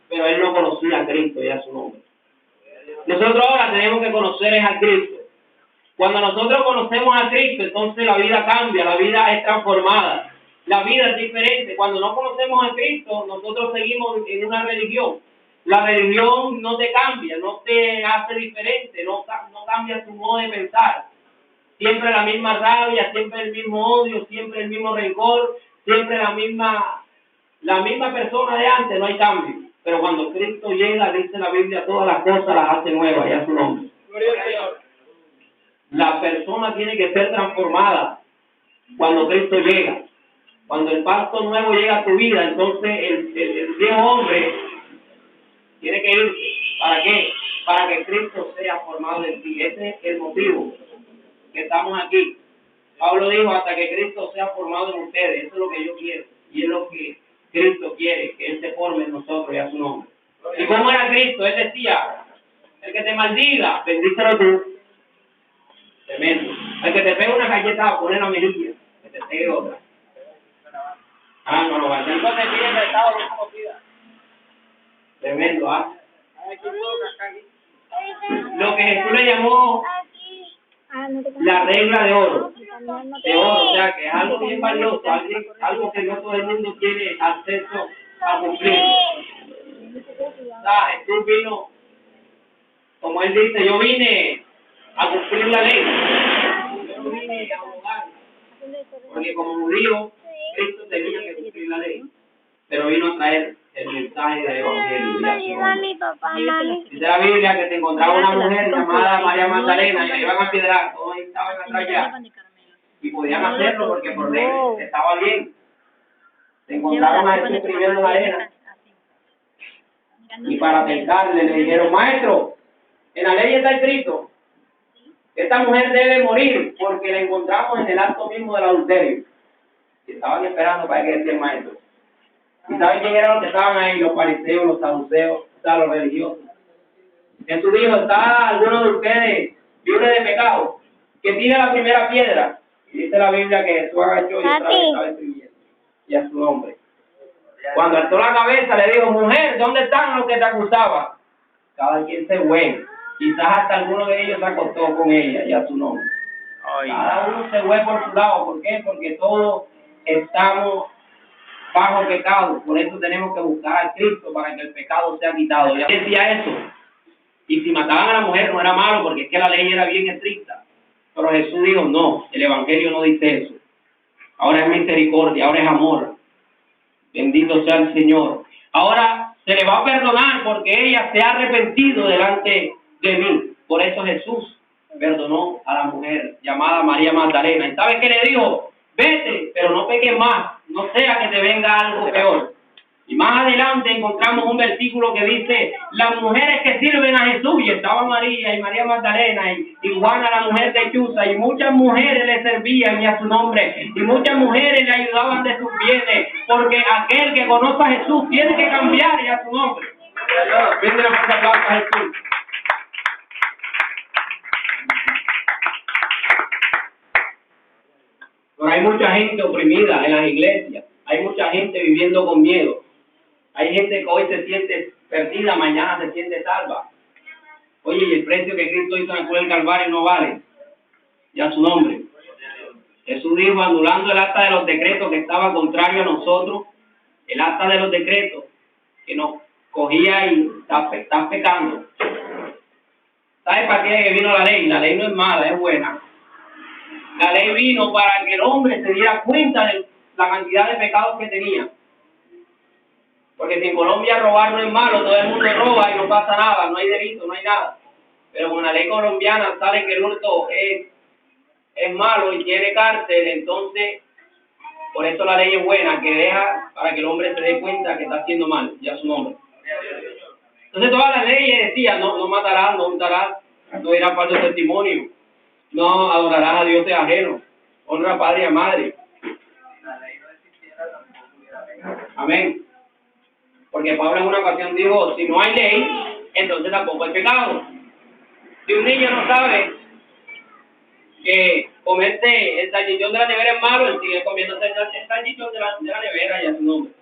S1: pero él no conocía a Cristo, ya su nombre. Nosotros ahora tenemos que conocer a Cristo. Cuando nosotros conocemos a Cristo, entonces la vida cambia, la vida es transformada, la vida es diferente. Cuando no conocemos a Cristo, nosotros seguimos en una religión. La religión no te cambia, no te hace diferente, no cambia tu modo de pensar. Siempre la misma rabia, siempre el mismo odio, siempre el mismo rencor, siempre la misma persona de antes, no hay cambio. Pero cuando Cristo llega, dice la Biblia, todas las cosas las hace nuevas, ya su nombre. La persona tiene que ser transformada cuando Cristo llega. Cuando el pacto nuevo llega a tu vida, entonces el viejo hombre tiene que irse. ¿Para qué? Para que Cristo sea formado en ti. Ese es el motivo que estamos aquí. Pablo dijo, hasta que Cristo sea formado en ustedes. Eso es lo que yo quiero. Y es lo que Cristo quiere, que Él se forme en nosotros y a su nombre. ¿Y cómo era Cristo? Él decía, el que te maldiga, bendícelo tú. Tremendo. El que te pegue una galleta, pone la mejilla, que te pegue otra. No lo va a hacer. Entonces pide prestado no conocida. Tremendo, Lo que Jesús le llamó la regla de oro. O sea, que es algo bien valioso, algo que no todo el mundo tiene acceso a cumplir. Jesús vino, como él dice, yo vine a cumplir la ley. Yo no vine a abogarla. Porque como judío, Cristo tenía que cumplir la ley. Pero vino a traer el mensaje del Evangelio. Dice la Biblia que se encontraba una mujer llamada María Magdalena y la iban a piedrar, todos estaban atrás ya. Y podían hacerlo porque por ley estaba bien. Se encontraron a Jesús escribiendo en la arena. Y para tentarle le dijeron, maestro, en la ley está escrito, esta mujer debe morir porque la encontramos en el acto mismo del adulterio. Y estaban esperando para que decía el maestro. ¿Y saben quién eran los que estaban ahí? Los fariseos, los saduceos, los religiosos. Jesús dijo, ¿está alguno de ustedes libre de pecado? Que tire la primera piedra. Y dice la Biblia que Jesús agachó y otra vez estaba escribiendo. Y a su nombre. Cuando alzó la cabeza le dijo, mujer, ¿dónde están los que te acusaban? Cada quien se fue. Quizás hasta alguno de ellos se acostó con ella y a su nombre. Cada uno se fue por su lado. ¿Por qué? Porque todos estamos bajo pecado. Por eso tenemos que buscar a Cristo para que el pecado sea quitado. Ya decía eso. Y si mataban a la mujer no era malo porque es que la ley era bien estricta. Pero Jesús dijo, no, el Evangelio no dice eso. Ahora es misericordia, ahora es amor. Bendito sea el Señor. Ahora se le va a perdonar porque ella se ha arrepentido delante de mí. Por eso Jesús perdonó a la mujer llamada María Magdalena. ¿Y sabes qué le dijo? Vete, pero no peques más, no sea que te venga algo peor. Y más adelante encontramos un versículo que dice, las mujeres que sirven a Jesús, y estaba María y María Magdalena y Juana la mujer de Chuza, y muchas mujeres le servían y a su nombre, y muchas mujeres le ayudaban de sus bienes, porque aquel que conoce a Jesús tiene que cambiar y a su nombre. Vende la fuerza aplauso a Jesús. Pero hay mucha gente oprimida en las iglesias, hay mucha gente viviendo con miedo. Hay gente que hoy se siente perdida, mañana se siente salva. Oye, y el precio que Cristo hizo en el cruz del Calvario no vale. Y a su nombre. Jesús dijo, anulando el acta de los decretos que estaba contrario a nosotros, el acta de los decretos que nos cogía y está pecando. ¿Sabes para qué vino la ley? La ley no es mala, es buena. La ley vino para que el hombre se diera cuenta de la cantidad de pecados que tenía. Porque si en Colombia robar no es malo, todo el mundo roba y no pasa nada, no hay delito, no hay nada. Pero con la ley colombiana sale que el hurto es malo y tiene cárcel, entonces por eso la ley es buena, que deja para que el hombre se dé cuenta que está haciendo mal, ya su nombre. Entonces todas las leyes decían, no matarás, no hurtarás, no dirás falso testimonio, no adorarás a dioses ajenos, honra a padre y a madre. Amén. Porque Pablo en una ocasión dijo, si no hay ley, entonces tampoco hay pecado. Si un niño no sabe que comerse el salchichón de la nevera es malo, él sigue comiendo el salchichón de la nevera, ya su nombre.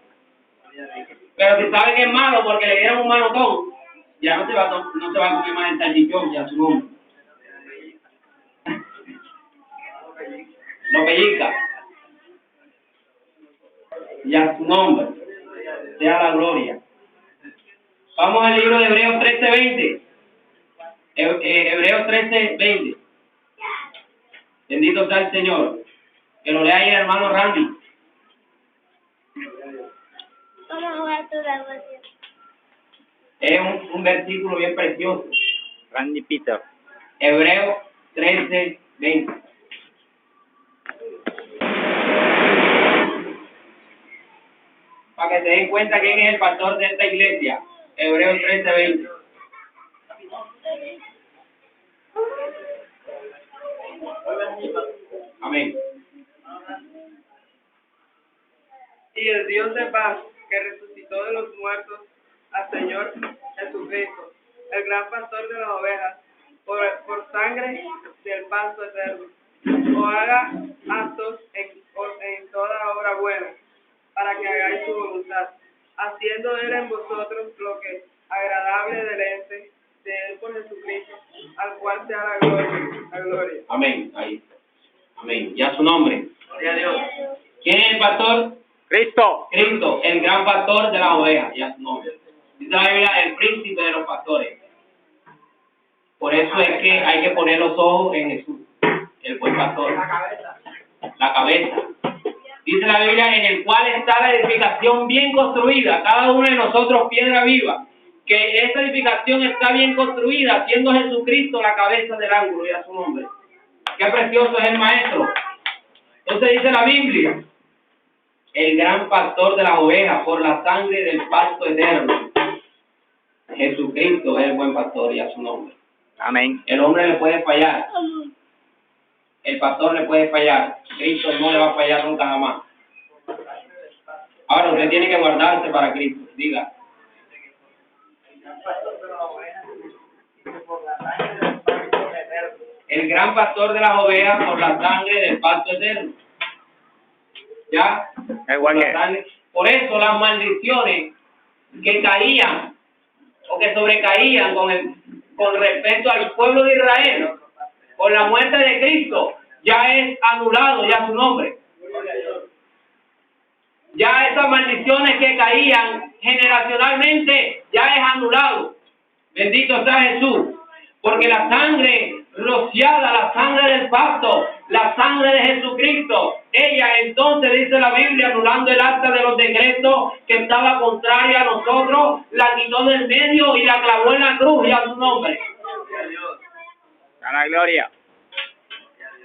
S1: Pero si sabe que es malo porque le dieron un manotón, ya no se va a comer más el salchichón, ya su nombre. Lo pellizca. Ya su nombre. Sea la gloria. Vamos al libro de Hebreos 13:20. Hebreos 13:20. Bendito sea el Señor. Que lo lea ahí el hermano Randy.
S3: Vamos a jugar toda la votación.
S1: Es un versículo bien precioso.
S5: Randy Peter.
S1: Hebreos 13:20. Para que se den cuenta quién es el pastor de esta iglesia. Hebreos 13:20. Amén.
S6: Y el Dios de paz, que resucitó de los muertos al Señor Jesucristo, el gran pastor de las ovejas, por sangre del pacto eterno, os haga aptos en toda obra buena, para que hagáis su voluntad, haciendo Él en vosotros lo que agradable delante de Él por Jesucristo, al cual sea la gloria.
S1: Amén. Ahí. Amén. Ya su nombre.
S2: Gloria a Dios.
S1: ¿Quién es el pastor?
S5: Cristo.
S1: Cristo, el gran pastor de las ovejas. Ya su nombre. Dice la Biblia, el príncipe de los pastores. Por eso es que hay que poner los ojos en Jesús, el buen pastor. La cabeza. Dice la Biblia, en el cual está la edificación bien construida, cada uno de nosotros piedra viva, que esta edificación está bien construida, siendo Jesucristo la cabeza del ángulo, y a su nombre. Qué precioso es el maestro. Entonces dice la Biblia, el gran pastor de las ovejas, por la sangre del pacto eterno. Jesucristo es el buen pastor, y a su nombre.
S5: Amén.
S1: El hombre le puede fallar. El pastor le puede fallar. Cristo no le va a fallar nunca jamás. Ahora usted tiene que guardarse para Cristo. Diga. El gran pastor de las ovejas por la sangre del pacto eterno. ¿Ya?
S5: Igual que...
S1: Por eso las maldiciones que caían o que sobrecaían con respecto al pueblo de Israel, con la muerte de Cristo, ya es anulado, ya su nombre. Ya esas maldiciones que caían generacionalmente, ya es anulado. Bendito sea Jesús. Porque la sangre rociada, la sangre del pacto, la sangre de Jesucristo, ella entonces, dice la Biblia, anulando el acta de los decretos que estaba contraria a nosotros, la quitó del medio y la clavó en la cruz, y a su nombre.
S5: A la gloria.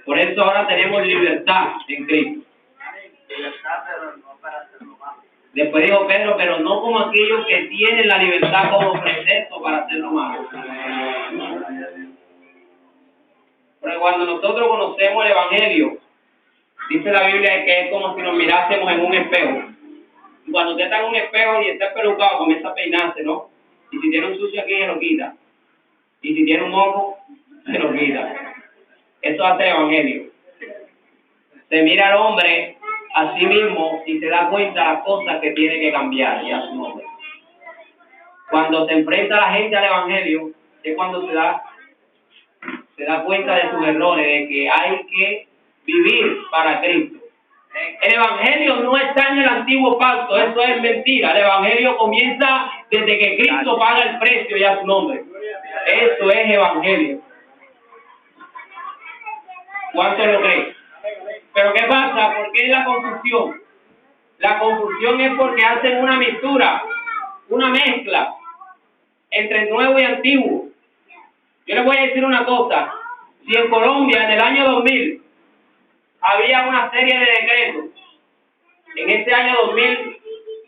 S1: Por eso ahora tenemos libertad en Cristo.
S2: Libertad, pero no para hacerlo malo.
S1: Después dijo Pedro, pero no como aquellos que tienen la libertad como pretexto para hacerlo malo. Porque cuando nosotros conocemos el Evangelio, dice la Biblia que es como si nos mirásemos en un espejo. Y cuando usted está en un espejo y está pelucado, comienza a peinarse, ¿no? Y si tiene un sucio aquí, se lo quita. Y si tiene un moco, se lo quita. Eso hace el Evangelio. Se mira al hombre a sí mismo y se da cuenta de las cosas que tiene que cambiar, y a su nombre. Cuando se enfrenta la gente al Evangelio, es cuando se da cuenta de sus errores, de que hay que vivir para Cristo. El Evangelio no está en el antiguo pacto, eso es mentira. El Evangelio comienza desde que Cristo paga el precio, y a su nombre. Eso es Evangelio. ¿Cuánto lo cree? Pero ¿qué pasa? ¿Por qué la confusión? La confusión es porque hacen una mixtura, una mezcla entre nuevo y antiguo. Yo les voy a decir una cosa. Si en Colombia en el año 2000 había una serie de decretos, en ese año 2000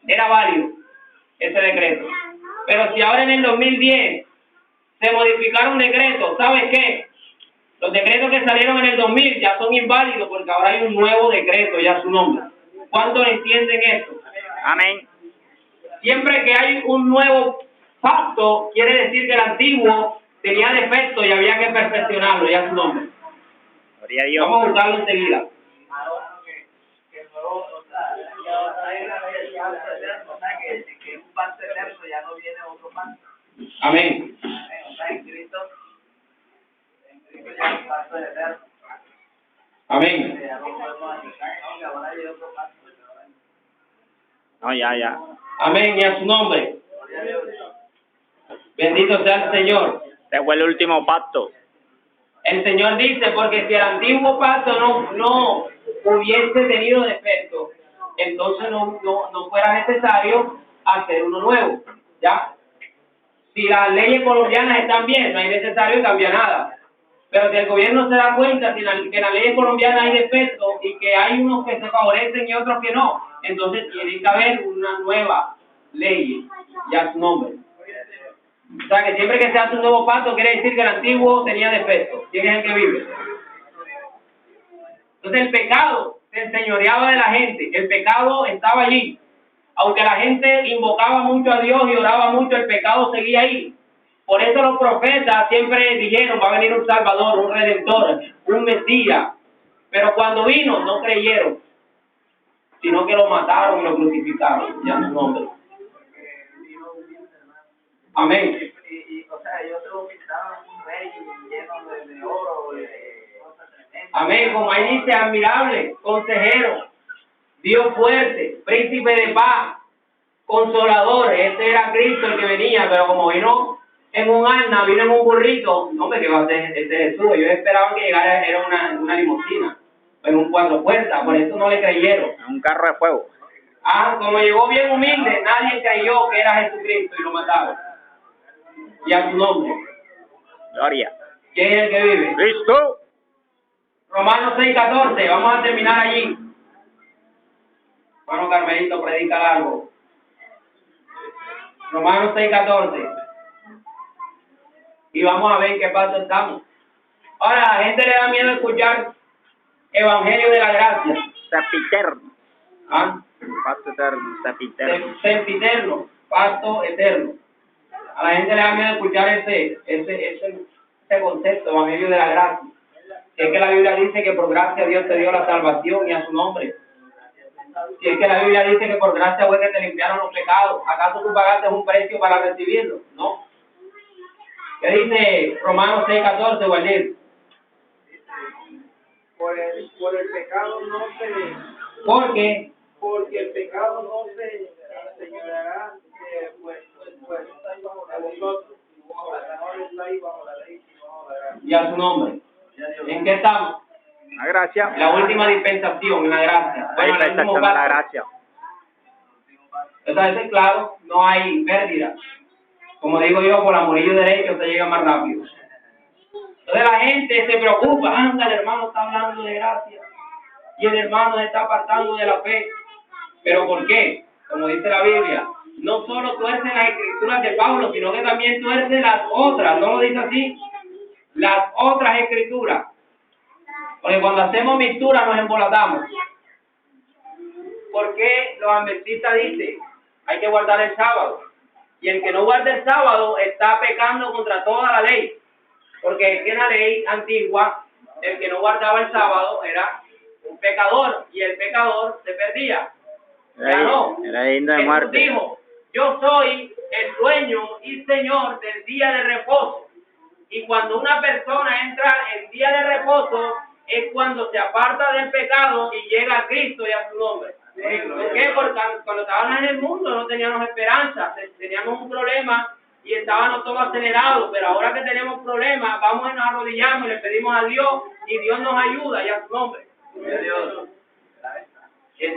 S1: era válido ese decreto. Pero si ahora en el 2010 se modificaron decretos, ¿sabes qué? Los decretos que salieron en el 2000 ya son inválidos porque ahora hay un nuevo decreto, ya su nombre. ¿Cuántos entienden esto?
S5: Amén.
S1: Siempre que hay un nuevo pacto, quiere decir que el antiguo tenía defectos y había que perfeccionarlo, ya su nombre.
S5: Gloria a Dios.
S1: Vamos a buscarlo enseguida.
S2: Que el nuevo, o sea, ya hay una ley pacto eterno, o sea, que un pacto eterno ya no viene otro pacto.
S1: Amén.
S2: O sea, en Cristo ya el pacto es eterno.
S1: Amén.
S2: Ya no podemos aceptar, no, que ahora hay otro pacto.
S5: No, ya.
S1: Amén y a su nombre. Bendito sea el Señor.
S5: Este fue el último pacto.
S1: El Señor dice, porque si el antiguo pacto no hubiese tenido defecto, entonces no fuera necesario hacer uno nuevo, ¿ya? Si las leyes colombianas están bien, no hay necesario cambiar nada. Pero si el gobierno se da cuenta que en las leyes colombianas hay defectos y que hay unos que se favorecen y otros que no, entonces tiene que haber una nueva ley, ya su nombre. O sea que siempre que se hace un nuevo pacto quiere decir que el antiguo tenía defectos. ¿Quién es el que vive? Entonces el pecado se enseñoreaba de la gente, el pecado estaba allí. Aunque la gente invocaba mucho a Dios y oraba mucho, el pecado seguía ahí. Por eso los profetas siempre dijeron, va a venir un Salvador, un Redentor, un Mesías. Pero cuando vino, no creyeron, sino que lo mataron y lo crucificaron, ya en su nombre. Amén.
S2: Y, o sea, ellos se pintaban un rey lleno de oro, de cosas tremendas.
S1: Amén, como ahí dice, admirable, consejero, Dios fuerte, príncipe de paz, consolador. Ese era Cristo el que venía, pero como vino en un asna, vino en un burrito, no me quedó a ser este Jesús. Ellos esperaban que llegara, era una limusina, en un 4 puertas, por eso no le creyeron.
S5: Un carro de fuego.
S1: Como llegó bien humilde, nadie creyó que era Jesucristo y lo mataron. Y a su nombre.
S5: Gloria.
S1: ¿Quién es el que vive?
S5: Cristo.
S1: Romanos 6:14, vamos a terminar allí. Bueno, Carmelito, predica largo. Romanos 6:14. Y vamos a ver en qué paso estamos. Ahora, a la gente le da miedo escuchar Evangelio de la Gracia.
S5: Sempiterno.
S1: ¿Ah?
S5: Pacto eterno. Sempiterno.
S1: Sempiterno, pacto eterno. A la gente le da miedo escuchar ese concepto, Evangelio de la Gracia. Si es que la Biblia dice que por gracia Dios te dio la salvación y a su nombre. Si es que la Biblia dice que por gracia fue que te limpiaron los pecados, ¿acaso tú pagaste un precio para recibirlo? No. ¿Qué dice Romanos 6:14, Waldir?
S2: Por el pecado no se...
S1: Porque
S2: Porque el pecado no se enseñoreará a vosotros. No está ahí bajo la ley, sino bajo la gracia.
S1: y a su nombre. ¿En qué estamos?
S5: La gracia.
S1: La última dispensación, en la gracia.
S5: La
S1: Bueno, el último
S5: dispensación de la
S1: paso.
S5: gracia.
S1: Entonces, claro, no hay pérdida. Como digo yo, por amorillo derecho se llega más rápido. Entonces la gente se preocupa, anda, el hermano está hablando de gracia y el hermano se está apartando de la fe. ¿Pero por qué? Como dice la Biblia, no solo tuerce las escrituras de Pablo, sino que también tuerce las otras, ¿no lo dice así? Las otras escrituras. Porque cuando hacemos mixtura nos embolatamos. ¿Por qué los adventistas dicen hay que guardar el sábado? Y el que no guarda el sábado está pecando contra toda la ley. Porque es que en la ley antigua, el que no guardaba el sábado era un pecador y el pecador se perdía. Ya no.
S5: Era digno de
S1: Jesús
S5: muerte.
S1: dijo, yo soy el dueño y señor del día de reposo. Y cuando una persona entra en día de reposo, es cuando se aparta del pecado y llega a Cristo y a su nombre. ¿Por qué? Porque cuando estábamos en el mundo no teníamos esperanza, teníamos un problema y estábamos todos acelerados, pero ahora que tenemos problemas, vamos y nos arrodillamos y le pedimos a Dios y Dios nos ayuda y a su nombre. de Dios.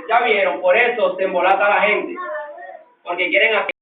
S1: Ya vieron, por eso se embolata la gente, porque quieren hacer